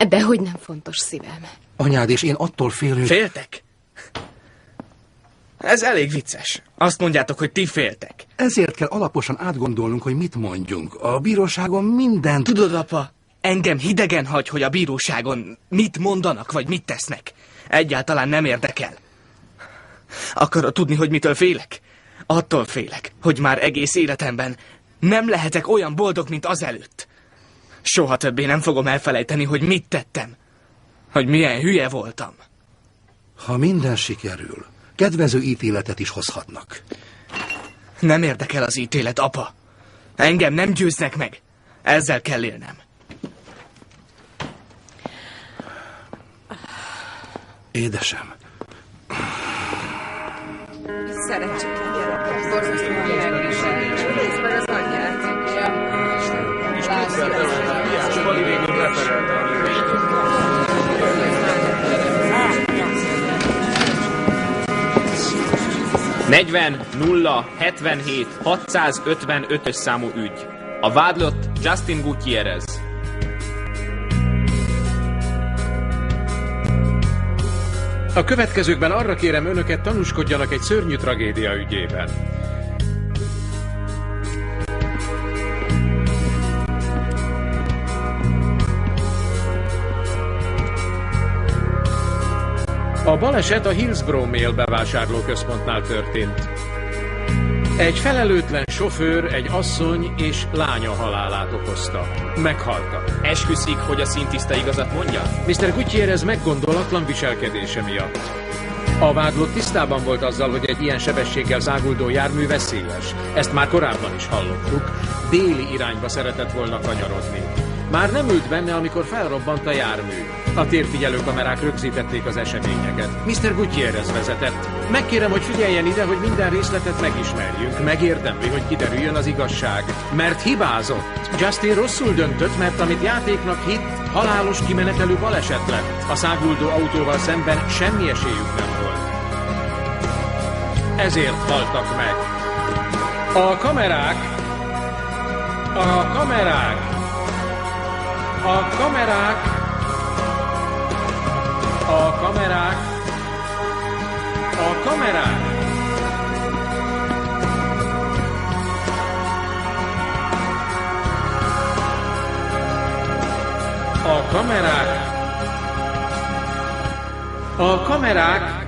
Dehogy nem fontos, szívem. Anyád és én attól félünk... Féltek? Ez elég vicces. Azt mondjátok, hogy ti féltek. Ezért kell alaposan átgondolnunk, hogy mit mondjunk. A bíróságon mindent... Tudod, apa, engem hidegen hagy, hogy a bíróságon mit mondanak, vagy mit tesznek. Egyáltalán nem érdekel. Akarod tudni, hogy mitől félek? Attól félek, hogy már egész életemben nem lehetek olyan boldog, mint azelőtt. Soha többé nem fogom elfelejteni, hogy mit tettem. Hogy milyen hülye voltam. Ha minden sikerül, kedvező ítéletet is hozhatnak. Nem érdekel az ítélet, apa. Engem nem győznek meg. Ezzel kell élnem. Édesem. Szerencsétlen gyerek. Borzasztóan világviselni. Nézd meg az anyját. Pali végül referálta a lövést. 40-0-77-655-ös számú ügy. A vádlott Justin Gutierrez. A következőkben arra kérem önöket, tanúskodjanak egy szörnyű tragédia ügyében. A baleset a Hillsborough Mail bevásárlóközpontnál történt. Egy felelőtlen sofőr egy asszony és lánya halálát okozta. Meghaltak. Esküszik, hogy a színtiszta igazat mondja? Mr. Gutierrez meggondolatlan viselkedése miatt. A vádlott tisztában volt azzal, hogy egy ilyen sebességgel záguldó jármű veszélyes. Ezt már korábban is hallottuk. Déli irányba szeretett volna kanyarodni. Már nem ült benne, amikor felrobbant a jármű. A térfigyelő kamerák rögzítették az eseményeket. Mr. Gutierrez vezetett. Megkérem, hogy figyeljen ide, hogy minden részletet megismerjünk. Megérdemli, hogy kiderüljön az igazság. Mert hibázott. Justin rosszul döntött, mert amit játéknak hitt, halálos kimenetelű baleset lett. A száguldó autóval szemben semmi esélyük nem volt. Ezért haltak meg. A kamerák... A kamerák... A kamerák... A kamerák... A kamerák... A kamerák... A kamerák...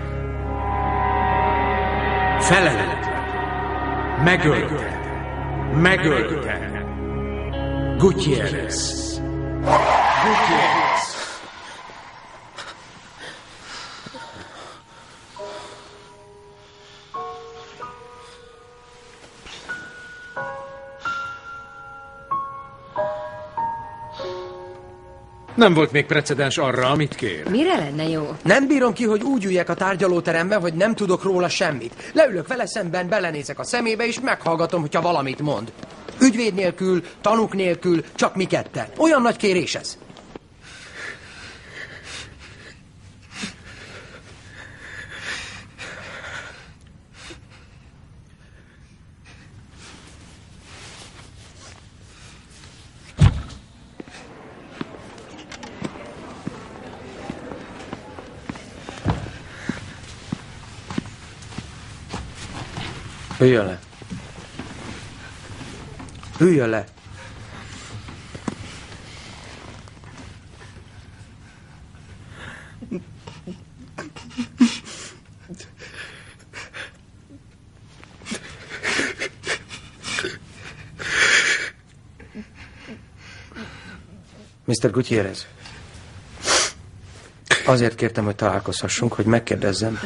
Felelőtlen. Megölte. Megölte. Gutierrez. Gutierrez. Nem volt még precedens arra, amit kér. Mire lenne jó? Nem bírom ki, hogy úgy üljek a tárgyalóterembe, hogy nem tudok róla semmit. Leülök vele szemben, belenézek a szemébe, és meghallgatom, hogyha valamit mond. Ügyvéd nélkül, tanúk nélkül, csak mi ketten. Olyan nagy kérés ez. Üljön le. Üljön le. Mr. Gutierrez. Azért kértem, hogy találkozhassunk, hogy megkérdezzem,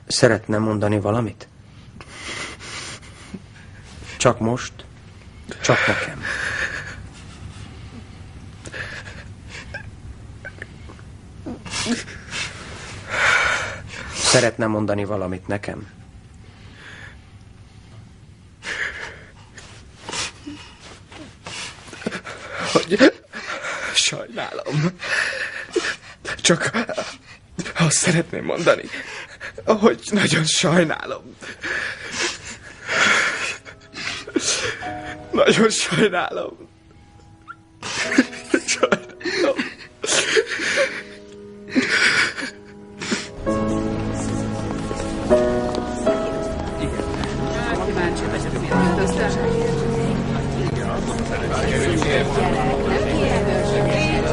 szeretne mondani valamit? Csak most, csak nekem. Szeretne mondani valamit nekem? Hogy sajnálom. Csak azt szeretném mondani, hogy nagyon sajnálom. Nagyon sajnálom. Sajnálom.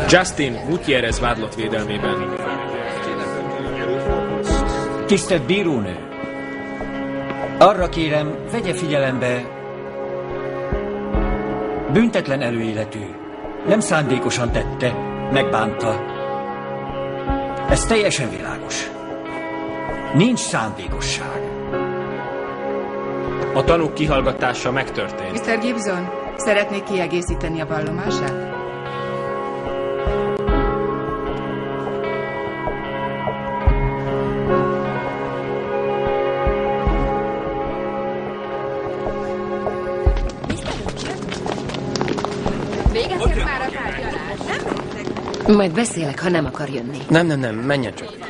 Justin Gutierrez vádlott védelmében. Tisztelt bírónő! Arra kérem, vegye figyelembe, büntetlen előéletű, nem szándékosan tette, megbánta. Ez teljesen világos. Nincs szándékosság. A tanúk kihallgatása megtörtént. Mr. Gibson, szeretnék kiegészíteni a vallomását? Végezzük már a tárgyalást, nem? Majd beszélek, ha nem akar jönni. Nem, menjen csak.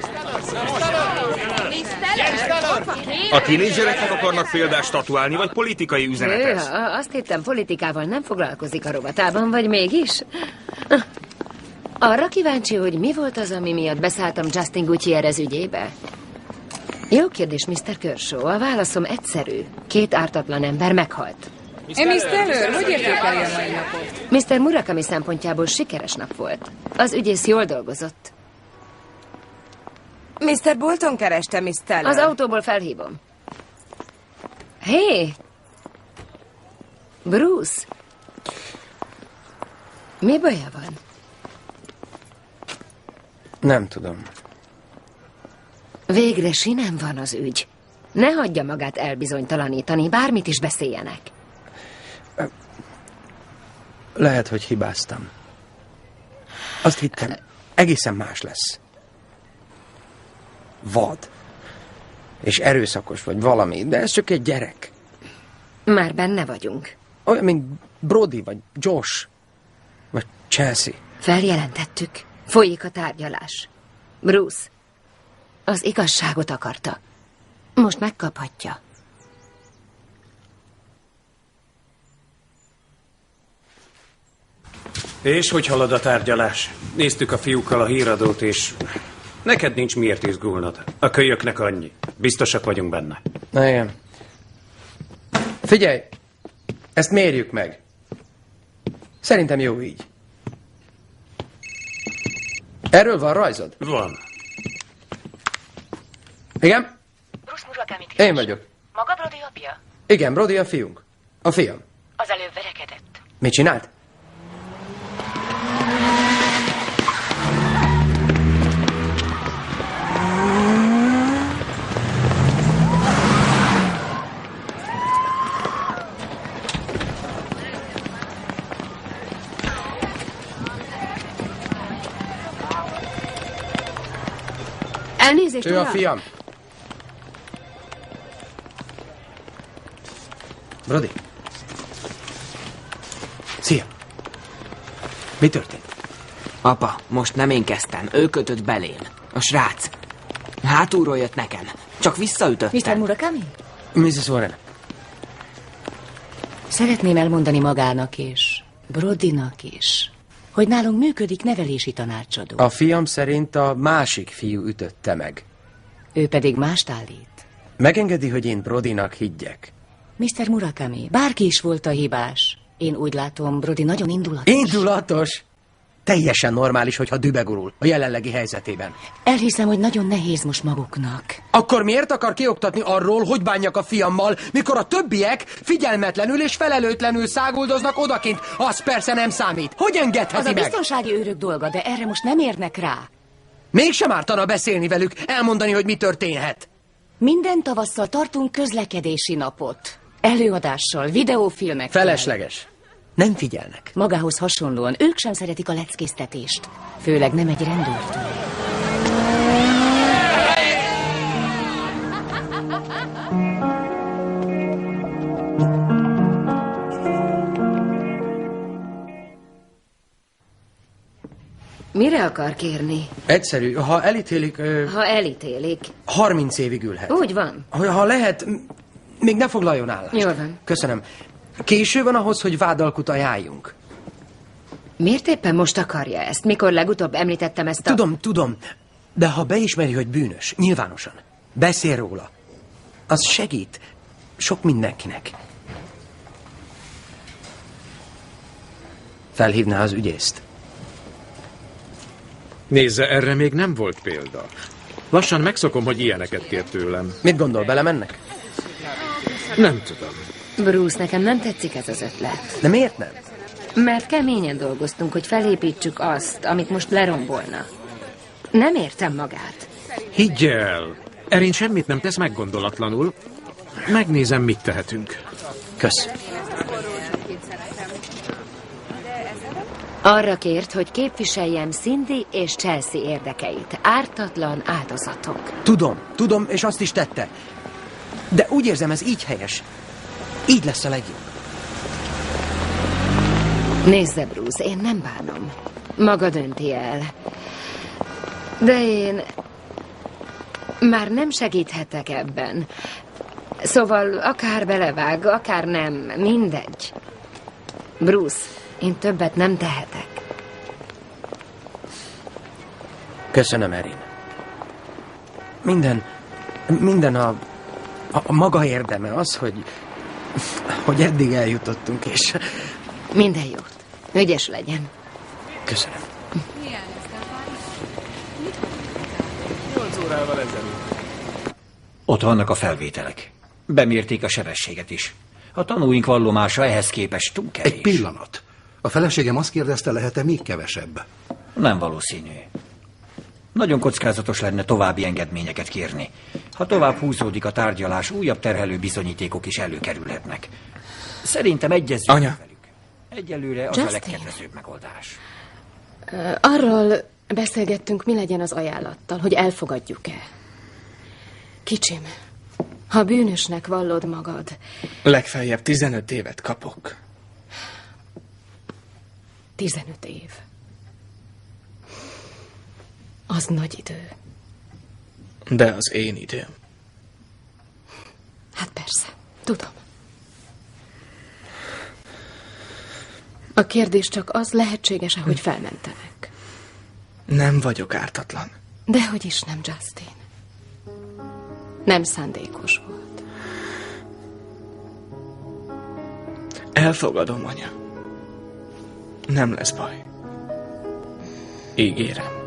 A tínédzsereknek akarnak példást statuálni, vagy politikai üzenetet? Azt hittem, politikával nem foglalkozik a rovatában, vagy mégis? Arra kíváncsi, hogy mi volt az, ami miatt beszálltam Justin Gutierrez ügyébe? Jó kérdés, Mr. Kershaw. A válaszom egyszerű. 2 ártatlan ember meghalt. Miss Teller, hogy értékeli a mai napot? Mr. Murakami szempontjából sikeres nap volt. Az ügyész jól dolgozott. Mr. Bolton kereste, Miss Teller. Az autóból felhívom. Hé! Bruce! Mi baja van? Nem tudom. Végre sinem van az ügy. Ne hagyja magát elbizonytalanítani, bármit is beszéljenek. Lehet, hogy hibáztam. Azt hittem, egészen más lesz. Vad. És erőszakos vagy valami, de ez csak egy gyerek. Már benne vagyunk. Olyan, mint Brody, vagy Josh, vagy Chelsea. Feljelentettük. Folyik a tárgyalás. Bruce, az igazságot akarta. Most megkaphatja. És hogy halad a tárgyalás? Néztük a fiúkkal a híradót, és neked nincs miért izgulnod. A kölyöknek annyi. Biztosak vagyunk benne. Na igen. Figyelj, ezt mérjük meg. Szerintem jó így. Erről van rajzod? Van. Igen? Bruce Murakami. Én vagyok. Maga Brody apja? Igen, Brody a fiunk. A fiam. Az előbb verekedett. Mit csinált? Elnézést, ő a uram. fiam. Brody. Szia. Mi történt? Apa, most nem én kezdtem. Ő kötött belém. A srác. Hátulról jött nekem. Csak visszaütöttem. Mr. Murakami? Mrs. Warren. Szeretném elmondani magának és Brodynak is, hogy nálunk működik nevelési tanácsadó. A fiam szerint a másik fiú ütötte meg. Ő pedig mást állít. Megengedi, hogy én Brodynak higgyek. Mr. Murakami, bárki is volt a hibás. Én úgy látom, Brody nagyon indulatos. Indulatos? Teljesen normális, hogyha dübegurul a jelenlegi helyzetében. Elhiszem, hogy nagyon nehéz most maguknak. Akkor miért akar kioktatni arról, hogy bánjak a fiammal, mikor a többiek figyelmetlenül és felelőtlenül száguldoznak odakint? Az persze nem számít. Hogy engedheti Az a meg? biztonsági őrök dolga, de erre most nem érnek rá. Mégsem ártana beszélni velük, elmondani, hogy mi történhet. Minden tavasszal tartunk közlekedési napot. Előadással, videófilmekkel. Felesleges. Nem figyelnek. Magához hasonlóan ők sem szeretik a leckéztetést. Főleg nem egy rendőrtől. Mire akar kérni? Egyszerű, ha elítélik... Ha elítélik. 30 évig ülhet. Úgy van. Ha lehet, még ne foglaljon állást. Jól van. Köszönöm. Késő van ahhoz, hogy vádalkut ajánljunk. Miért éppen most akarja ezt? Mikor legutóbb említettem ezt a... Tudom. De ha beismeri, hogy bűnös, nyilvánosan, beszél róla, az segít sok mindenkinek. Felhívná az ügyészt. Nézze, erre még nem volt példa. Lassan megszokom, hogy ilyeneket kér tőlem. Mit gondol, belemennek? Nem tudom. Bruce, nekem nem tetszik ez az ötlet. De miért nem? Mert keményen dolgoztunk, hogy felépítsük azt, amit most lerombolna. Nem értem magát. Higgy el! Erin semmit nem tesz meggondolatlanul. Megnézem, mit tehetünk. Kösz. Arra kért, hogy képviseljem Cindy és Chelsea érdekeit. Ártatlan áldozatok. Tudom, és azt is tette. De úgy érzem, ez így helyes. Így lesz a legjobb. Nézze, Bruce, én nem bánom. Maga dönti el. De én már nem segíthetek ebben. Szóval akár belevág, akár nem, mindegy. Bruce, én többet nem tehetek. Köszönöm, Erin. Minden a maga érdeme az, hogy eddig eljutottunk, és... Minden jót. Ügyes legyen. Köszönöm. 8 órával ezelőtt. Ott vannak a felvételek. Bemérték a sebességet is. A tanúink vallomása ehhez képest túl kevés. Egy pillanat. A feleségem azt kérdezte, lehet-e még kevesebb? Nem valószínű. Nagyon kockázatos lenne további engedményeket kérni. Ha tovább húzódik a tárgyalás, újabb terhelő bizonyítékok is előkerülhetnek. Szerintem egyezünk velük. Egyelőre az Justin. a legkedvezőbb megoldás. Arról beszélgettünk, mi legyen az ajánlattal, hogy elfogadjuk-e. Kicsim, ha bűnösnek vallod magad... Legfeljebb 15 évet kapok. 15 év. Az nagy idő. De az én időm. Hát persze, tudom. A kérdés csak az, lehetséges-e, hogy felmentenek. Nem vagyok ártatlan. Dehogy is nem, Justin. Nem szándékos volt. Elfogadom, anya. Nem lesz baj. Ígérem.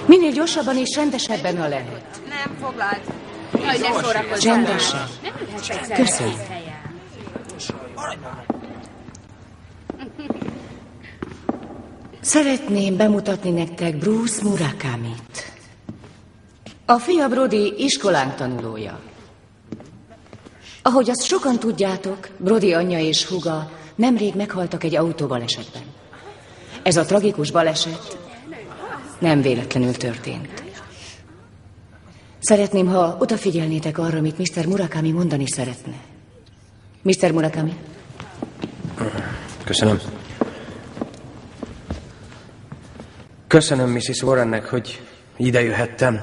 Minél gyorsabban és rendesebben, ha lehet. Nem foglalt. Hogy ne szórakozzál. Csendesen. Köszönöm. Szeretném bemutatni nektek Bruce Murakamit. A fia Brody iskolánk tanulója. Ahogy azt sokan tudjátok, Brody anyja és húga nemrég meghaltak egy autóbalesetben. Ez a tragikus baleset nem véletlenül történt. Szeretném, ha odafigyelnétek arra, amit Mr. Murakami mondani szeretne. Mr. Murakami? Köszönöm. Köszönöm Mrs. Warrennek, hogy ide jöhettem.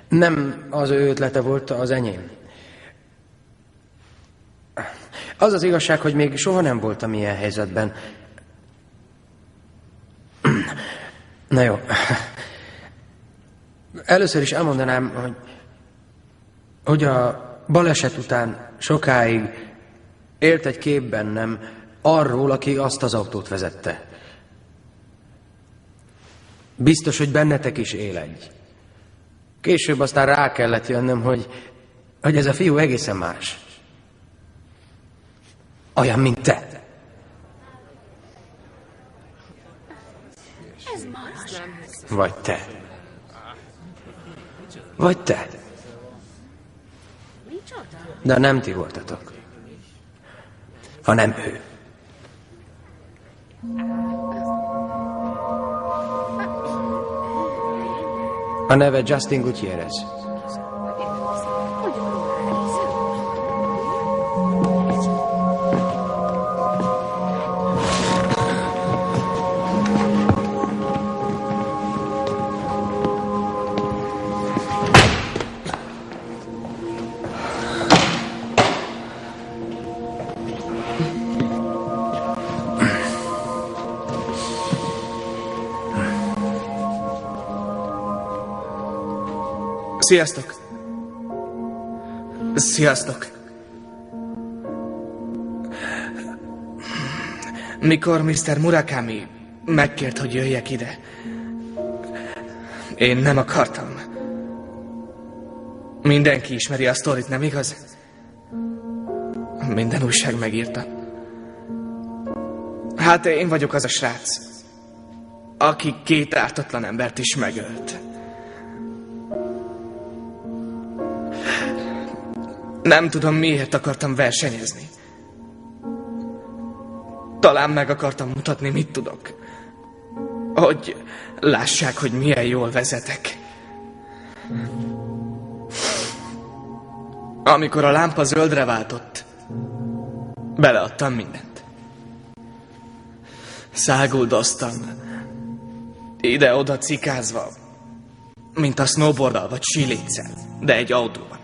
Nem az ő ötlete volt, az enyém. Az az igazság, hogy még soha nem voltam ilyen helyzetben. Na jó. Először is elmondanám, hogy a baleset után sokáig élt egy kép bennem arról, aki azt az autót vezette. Biztos, hogy bennetek is él egy. Később aztán rá kellett jönnöm, hogy hogy ez a fiú egészen más. Olyan, mint te. Ez maraság. Vagy te. Vagy te. De nem ti voltatok. Hanem ő. A neve Justin Gutierrez. Sziasztok! Sziasztok! Mikor Mr. Murakami megkért, hogy jöjjek ide, én nem akartam. Mindenki ismeri a sztorit, nem igaz? Minden újság megírta. Hát én vagyok az a srác, aki 2 ártatlan embert is megölt. Nem tudom, miért akartam versenyezni. Talán meg akartam mutatni, mit tudok. Hogy lássák, hogy milyen jól vezetek. Amikor a lámpa zöldre váltott, beleadtam mindent. Száguldoztam, ide-oda cikázva, mint a snowboarddal vagy síléccel, de egy autóban.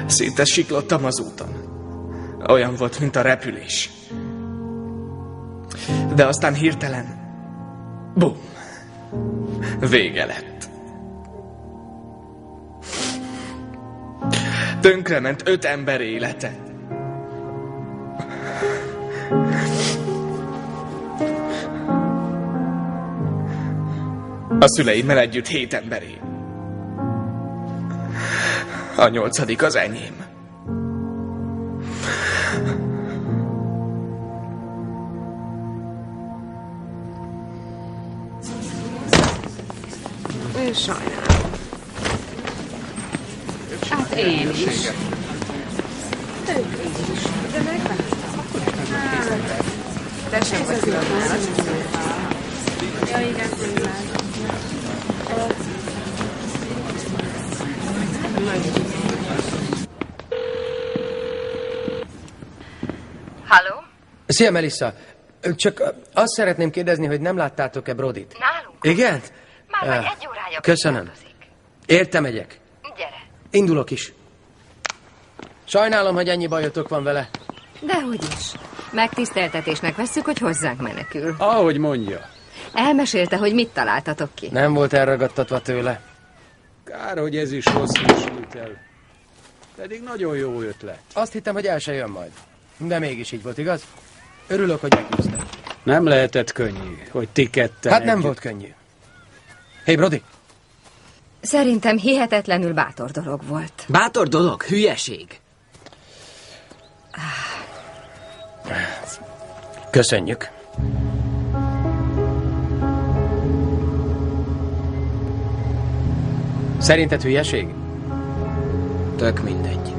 Szinte siklottam az úton. Olyan volt, mint a repülés. De aztán hirtelen, bum, vége lett. Tönkrement 5 ember élete. A szüleimmel együtt 7 emberé. A 8. az enyém. Sajnálom. Hát én is. Ők is. De megváltoztak. Te sem vagy különben. Ja, igen, tényleg. Halló? Szia, Melissa. Csak azt szeretném kérdezni, hogy nem láttátok-e Brodit? Nálunk? Igen? Már vagy 1 órája. Köszönöm. Érte megyek. Gyere. Indulok is. Sajnálom, hogy ennyi bajotok van vele. Dehogy is. Megtiszteltetésnek vesszük, hogy hozzánk menekül. Ahogy mondja. Elmesélte, hogy mit találtatok ki. Nem volt elragadtatva tőle. Kár, hogy ez is rosszul sült el. Pedig nagyon jó ötlet. Azt hittem, hogy el se jön majd. De mégis így volt, igaz? Örülök, hogy meggyőztem. Nem lehetett könnyű, hogy ti ketten Hát nem volt könnyű. Hé, Brody! Szerintem hihetetlenül bátor dolog volt. Bátor dolog? Hülyeség. Köszönjük. Szerinted hülyeség? Tök mindegy.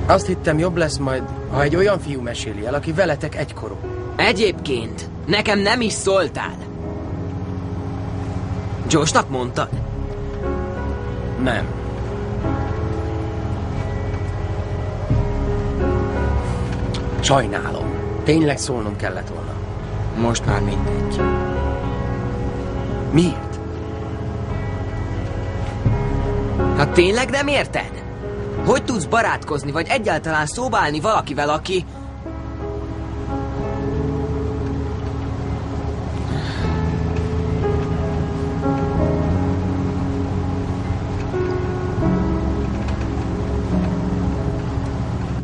Azt hittem, jobb lesz majd, ha egy olyan fiú meséli el, aki veletek egykorú. Egyébként, nekem nem is szóltál. Joshnak mondtad? Nem. Sajnálom. Tényleg szólnom kellett volna. Most már mindegy. Miért? Hát tényleg nem érted? Hogy tudsz barátkozni, vagy egyáltalán szóba állni valakivel, aki...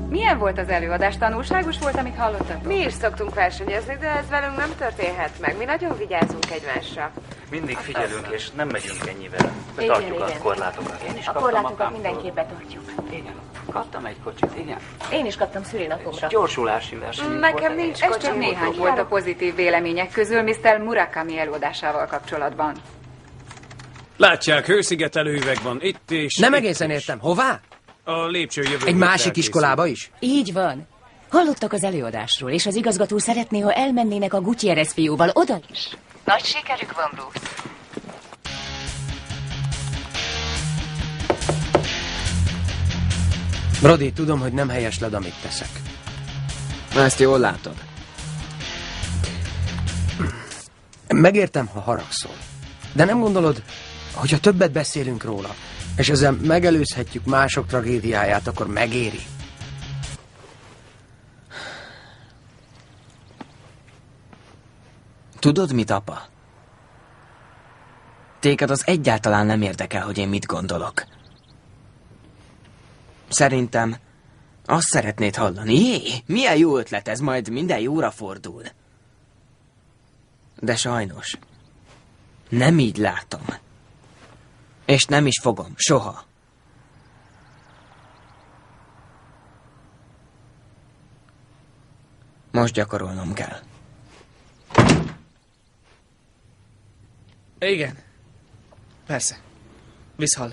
Milyen volt az előadás? Tanulságos volt, amit hallottatok? Mi is szoktunk versenyezni, de ez velünk nem történhet meg. Mi nagyon vigyázunk egymásra. Mindig figyelünk, és nem megyünk ennyivel. Betartjuk a korlátokat. Én is a korlátokat mindenképp betartjuk. Igen. Kaptam egy kocsit, igen. Én is kaptam szülinapomra. Gyorsulási verseny. Nekem nincs kocsim. Ez csak néhány volt a pozitív vélemények közül Mr. Murakami előadásával kapcsolatban. Látják, hőszigetelő üveg van itt és... Nem egészen értem. Hová? A lépcső jövő. Egy másik iskolába is? Így van. Hallottak az előadásról, és az igazgató szeretné, ha elmennének a Gutierrez fiúval oda is. Nagy sikerük van, Bruce. Brody, tudom, hogy nem helyesled, amit teszek. Ezt jól látod. Megértem, ha haragszol. De nem gondolod, hogyha többet beszélünk róla, és ezzel megelőzhetjük mások tragédiáját, akkor megéri? Tudod mit, apa? Téged az egyáltalán nem érdekel, hogy én mit gondolok. Szerintem azt szeretnéd hallani. Jé, milyen jó ötlet ez, majd minden jóra fordul. De sajnos nem így látom. És nem is fogom, soha. Most gyakorolnom kell. Igen. Persze. Visszhall.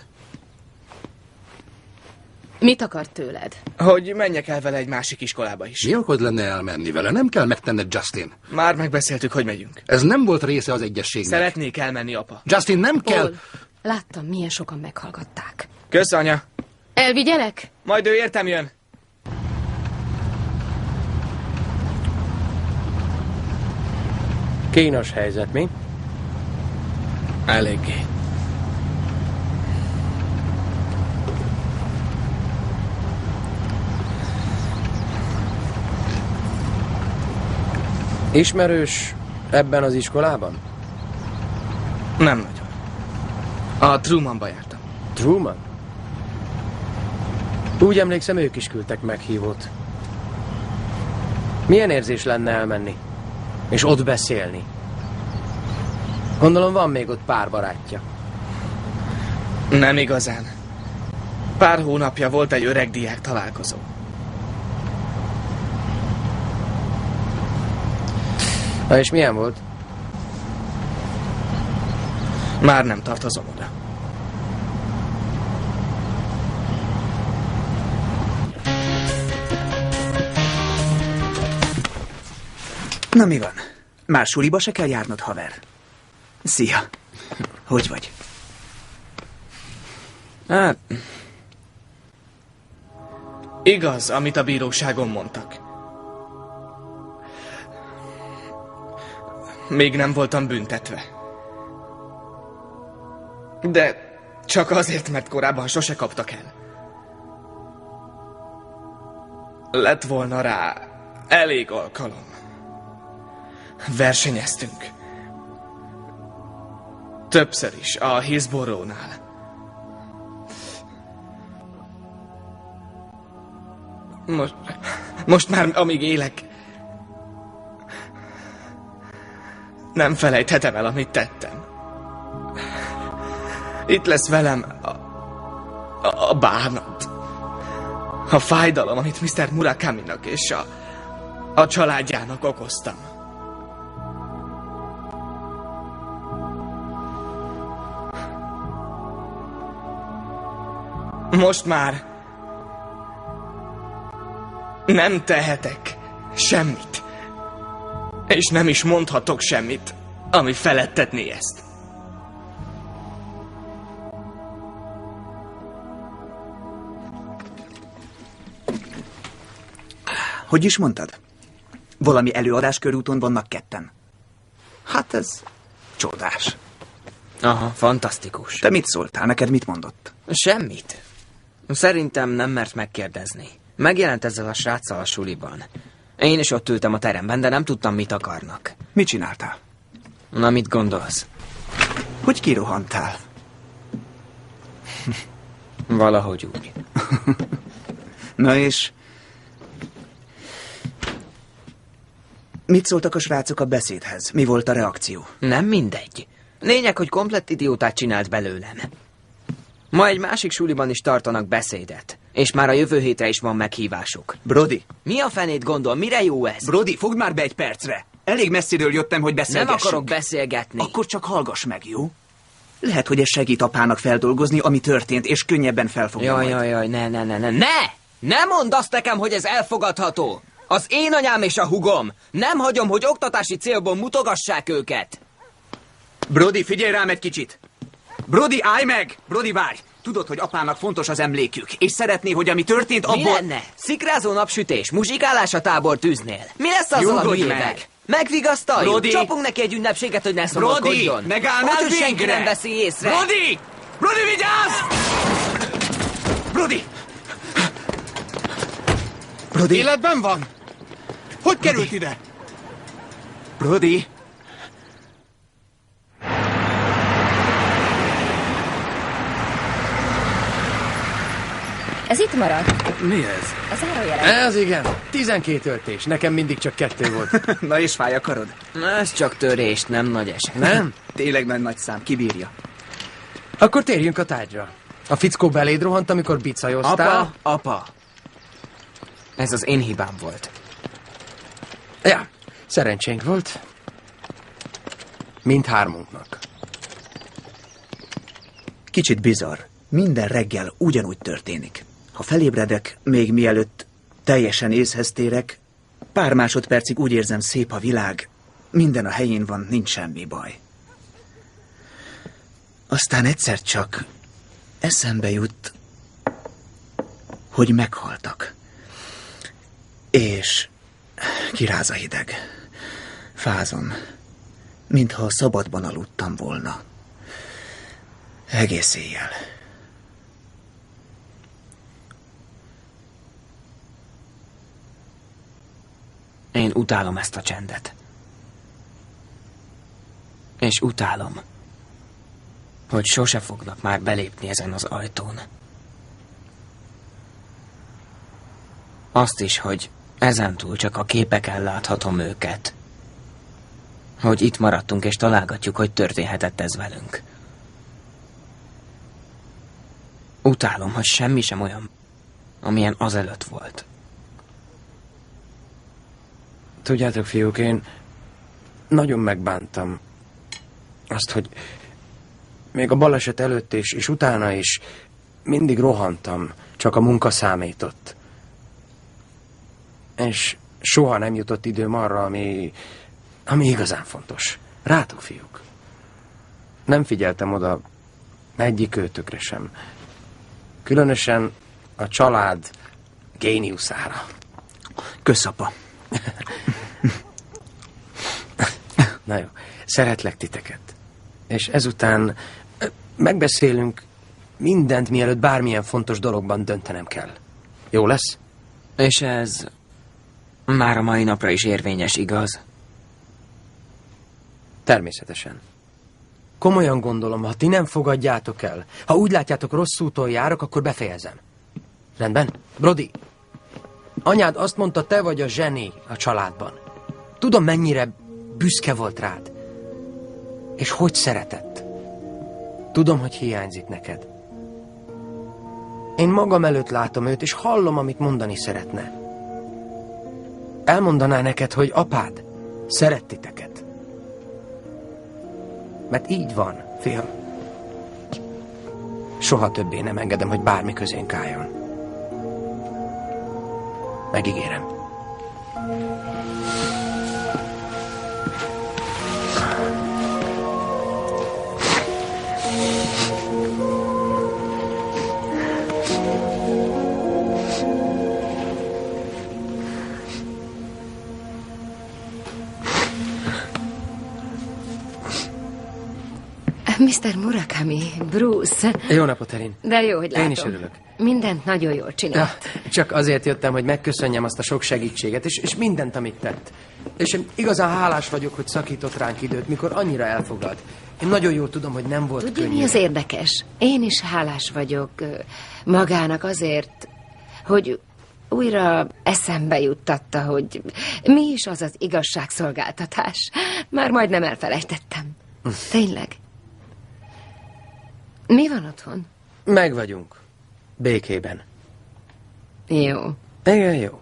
Mit akart tőled? Hogy menjek el vele egy másik iskolába is. Mi okod lenne elmenni vele? Nem kell megtenned, Justin. Már megbeszéltük, hogy megyünk. Ez nem volt része az egyességnek. Szeretnék elmenni, apa. Justin, nem kell... Paul, láttam, milyen sokan meghallgatták. Kösz, anya. Elvigyelek? Majd ő értem jön. Kínos helyzet, mi? Eléggé. Ismerős ebben az iskolában? Nem nagyon. A Trumanba jártam. Truman? Úgy emlékszem, ők is küldtek meghívót. Milyen érzés lenne elmenni? És ott beszélni? Gondolom van még ott pár barátja. Nem igazán. Pár hónapja volt egy öreg diák találkozó. Na és milyen volt? Már nem tartozom oda. Na mi van? Már suliba se kell járnod, haver. Szia. Hogy vagy? Hát... Igaz, amit a bíróságon mondtak. Még nem voltam büntetve. De csak azért, mert korábban sose kaptak el. Lett volna rá elég alkalom. Versenyeztünk. Többször is, a Hillsborough-nál. Most már, amíg élek, nem felejthetem el, amit tettem. Itt lesz velem a bánat. A fájdalom, amit Mr. Murakaminak és a családjának okoztam. Most már nem tehetek semmit. És nem is mondhatok semmit, ami feledtetné ezt. Hogy is mondtad? Valami előadás körúton vannak ketten. Hát ez csodás. Aha, fantasztikus. Te mit szóltál? Neked mit mondott? Semmit. Szerintem nem mert megkérdezni. Megjelent ezzel a sráccal a suliban. Én is ott ültem a teremben, de nem tudtam, mit akarnak. Mit csináltál? Na, mit gondolsz? Hogy kirohantál? Valahogy úgy. Na és... Mit szóltak a srácok a beszédhez? Mi volt a reakció? Nem mindegy. Lényeg, hogy komplett idiótát csinált belőlem. Ma egy másik suliban is tartanak beszédet. És már a jövő hétre is van meghívásuk. Brody! Mi a fenét gondol? Mire jó ez? Brody, fogd már be egy percre! Elég messziről jöttem, hogy beszélgessünk. Nem akarok beszélgetni. Akkor csak hallgass meg, jó? Lehet, hogy ez segít apának feldolgozni, ami történt, és könnyebben felfogja majd. Jaj, ne mondd azt nekem, hogy ez elfogadható! Az én anyám és a hugom! Nem hagyom, hogy oktatási célból mutogassák őket! Brody, figyelj rám egy kicsit! Brody, állj meg! Brody, várj! Tudod, hogy apának fontos az emlékük, és szeretné, hogy ami történt abból... Mi lenne? Szikrázó napsütés, muzsikálás a tábor tűznél. Mi lesz azzal a hülyével? Megvigasztaljuk, Brody! Csapunk neki egy ünnepséget, hogy ne szomorkodjon. Brody, megállnál hogy senki végre! nem veszi észre. Brody! Brody, vigyázz! Brody! Brody! Életben van? Hogy került ide? Brody! Ez itt maradt. Mi ez? A zárójelen. Ez igen. 12 öltés. Nekem mindig csak 2 volt. Na és fáj a karod? Ez csak törést, nem nagy eset. Nem? Tényleg nagy szám, kibírja. Akkor térjünk a tárgyra. A fickó beléd rohant, amikor bicajoztál. Apa. Ez az én hibám volt. Ja, szerencsénk volt. Mindhármunknak. Kicsit bizarr. Minden reggel ugyanúgy történik. Ha felébredek, még mielőtt teljesen észhez térek, pár másodpercig úgy érzem, szép a világ, minden a helyén van, nincs semmi baj. Aztán egyszer csak eszembe jut, hogy meghaltak. És kiráz a hideg. Fázom, mintha a szabadban aludtam volna. Egész éjjel. Én utálom ezt a csendet. És utálom, hogy sose fognak már belépni ezen az ajtón. Azt is, hogy ezentúl csak a képeken láthatom őket. Hogy itt maradtunk és találgatjuk, hogy történhetett ez velünk. Utálom, hogy semmi sem olyan, amilyen azelőtt volt. Tudjátok, fiúk, én nagyon megbántam azt, hogy még a baleset előtt és utána is mindig rohantam, csak a munka számított. És soha nem jutott időm arra, ami igazán fontos. Rátok, fiúk. Nem figyeltem oda egyik őtökre sem. Különösen a család géniuszára. Kösz, apa. Na jó, szeretlek titeket. És ezután megbeszélünk mindent, mielőtt bármilyen fontos dologban döntenem kell. Jó lesz? És ez már a mai napra is érvényes, igaz? Természetesen. Komolyan gondolom, ha ti nem fogadjátok el, ha úgy látjátok, rossz úton járok, akkor befejezem. Rendben? Brody, anyád azt mondta, te vagy a zseni a családban. Tudom, mennyire büszke volt rád. És hogy szeretett. Tudom, hogy hiányzik neked. Én magam előtt látom őt, és hallom, amit mondani szeretne. Elmondaná neked, hogy apád szeret titeket. Mert így van, fiam. Soha többé nem engedem, hogy bármi közénk álljon. Megígérem. Mr. Murakami, Bruce. Jó napot, Erin. De jó, hogy látom. Én is örülök. Mindent nagyon jól csinált. Csak azért jöttem, hogy megköszönjem azt a sok segítséget, és mindent, amit tett. És én igazán hálás vagyok, hogy szakított ránk időt, mikor annyira elfoglalt. Én nagyon jól tudom, hogy nem volt Tudja, könnyű. mi az érdekes? Én is hálás vagyok magának azért, hogy újra eszembe juttatta, hogy mi is az az igazságszolgáltatás. Már majdnem elfelejtettem. Tényleg. Mi van otthon? Meg vagyunk. Békében. Jó. Igen, jó.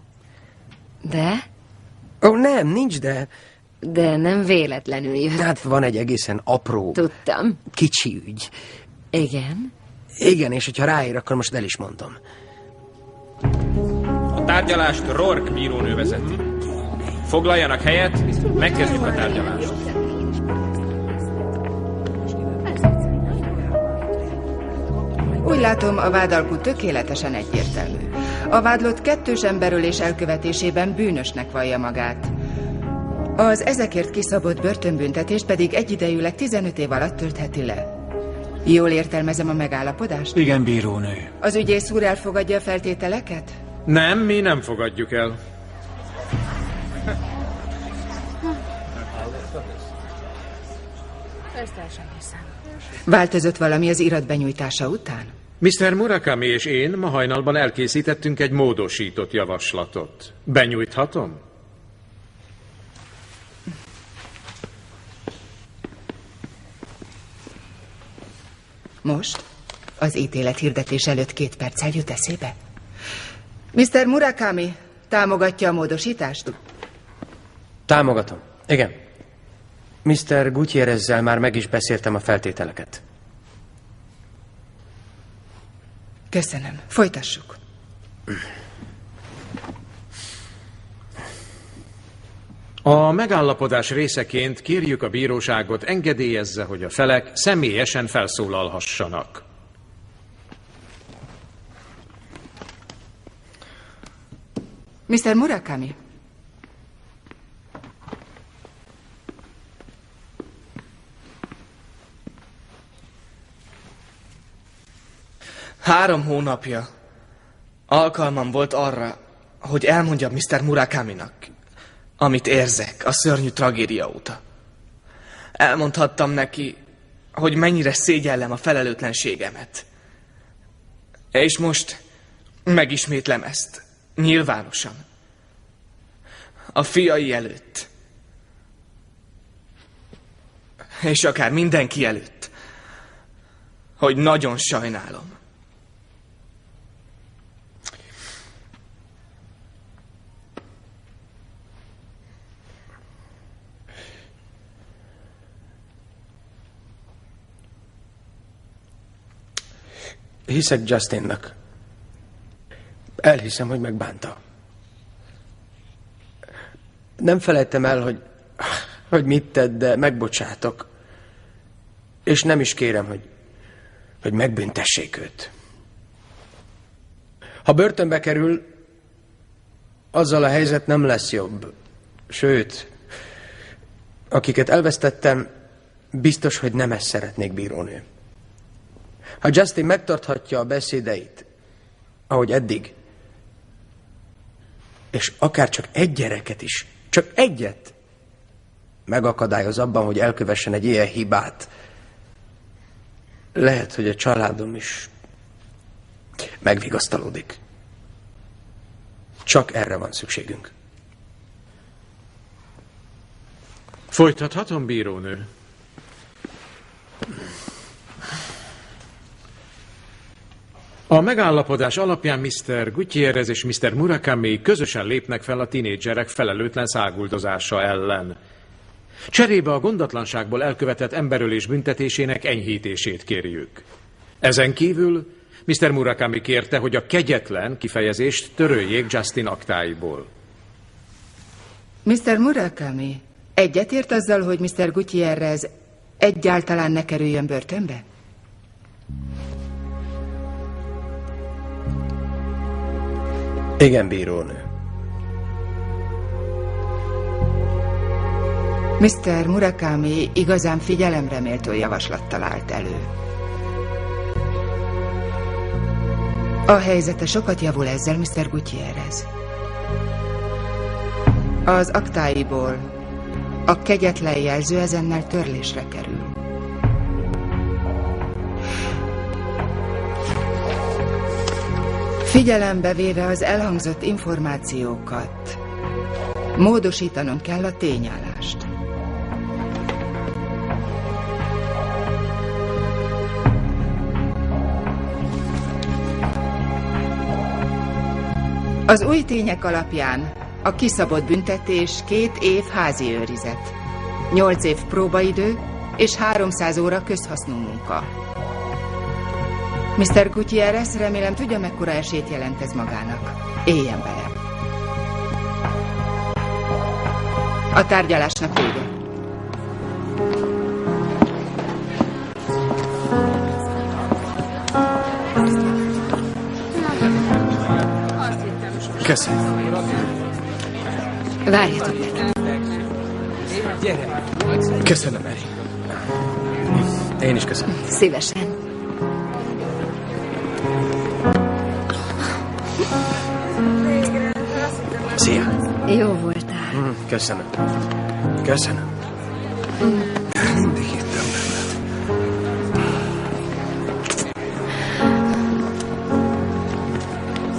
De? Ó, nem, nincs de. De nem véletlenül jött. Hát van egy egészen apró... Tudtam. Kicsi ügy. Igen? Igen, és hogyha ráér, akkor most el is mondom. A tárgyalást Rourke bírónő vezeti. Foglaljanak helyet, megkezdjük a tárgyalást. Úgy látom, a vádalkú tökéletesen egyértelmű. A vádlott kettős emberölés elkövetésében bűnösnek vallja magát. Az ezekért kiszabott börtönbüntetést pedig egyidejűleg 15 év alatt töltheti le. Jól értelmezem a megállapodást? Igen, bírónő. Az ügyész úr elfogadja a feltételeket? Nem, mi nem fogadjuk el. Változott valami az irat benyújtása után? Mr. Murakami és én ma hajnalban elkészítettünk egy módosított javaslatot. Benyújthatom? Most? Az ítélet hirdetés előtt 2 perccel jut eszébe? Mr. Murakami, támogatja a módosítást? Támogatom. Igen. Mr. Gutierrezzel már meg is beszéltem a feltételeket. Köszönöm. Folytassuk. A megállapodás részeként kérjük a bíróságot, engedélyezze, hogy a felek személyesen felszólalhassanak. Mr. Murakami. Három hónapja alkalmam volt arra, hogy elmondjam Mr. Murakaminak, amit érzek a szörnyű tragédia óta. Elmondhattam neki, hogy mennyire szégyellem a felelőtlenségemet. És most megismétlem ezt, nyilvánosan. A fiai előtt. És akár mindenki előtt. Hogy nagyon sajnálom. Hiszek Justinnak. Elhiszem, hogy megbánta. Nem felejtem el, hogy mit tett, de megbocsátok. És nem is kérem, hogy megbüntessék őt. Ha börtönbe kerül, azzal a helyzet nem lesz jobb. Sőt, akiket elvesztettem, biztos, hogy nem ezt szeretnék, bírónő. Ha Justin megtarthatja a beszédeit, ahogy eddig, és akár csak egy gyereket is, csak egyet megakadályoz abban, hogy elkövessen egy ilyen hibát, lehet, hogy a családom is megvigasztalódik. Csak erre van szükségünk. Folytathatom, bírónő? A megállapodás alapján Mr. Gutierrez és Mr. Murakami közösen lépnek fel a tinédzserek felelőtlen száguldozása ellen. Cserébe a gondatlanságból elkövetett emberölés büntetésének enyhítését kérjük. Ezen kívül Mr. Murakami kérte, hogy a kegyetlen kifejezést töröljék Justin aktáiból. Mr. Murakami, egyetért azzal, hogy Mr. Gutierrez egyáltalán ne kerüljön börtönbe? Igen, bírónő. Mr. Murakami igazán figyelemre méltó javaslattal állt elő. A helyzete sokat javul ezzel, Mr. Gutierrez. Az aktáiból a kegyetlen jelző ezennel törlésre kerül. Figyelembe véve az elhangzott információkat, módosítanom kell a tényállást. Az új tények alapján a kiszabott büntetés 2 év házi őrizet, 8 év próbaidő és 300 óra közhasznú munka. Mr. Gutierrez, remélem tudja, mekkora esélyt jelent ez magának. Éljen vele. A tárgyalásnak vége. Köszönöm. Várjatok meg. Köszönöm, Mary. Én is köszönöm. Szívesen. Szia. Jó voltál. Köszönöm. Köszönöm. Mindig hittem benned.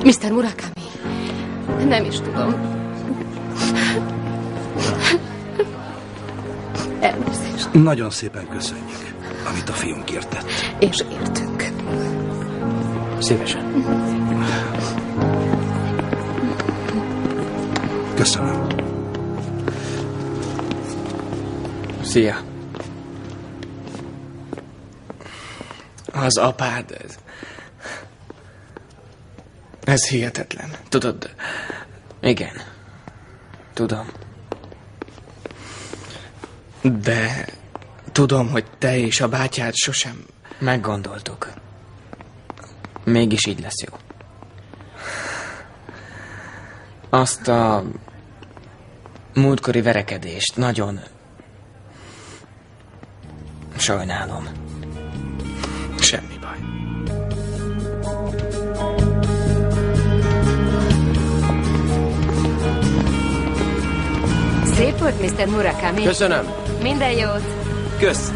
Mr. Murakami, nem is tudom. Elnézést. Nagyon szépen köszönjük, amit a fiunkért tett. És értünk. Szívesen. Köszönöm. Szia. Az apád, ez hihetetlen. Tudod? Igen. Tudom. De tudom, hogy te és a bátyád sosem... Meggondoltuk. Mégis így lesz jó. Azt a múltkori verekedést nagyon sajnálom. Semmi baj. Szép volt, Mr. Murakami. Köszönöm. Minden jót. Kösz.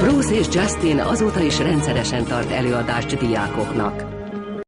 Bruce és Justin azóta is rendszeresen tart előadást diákoknak.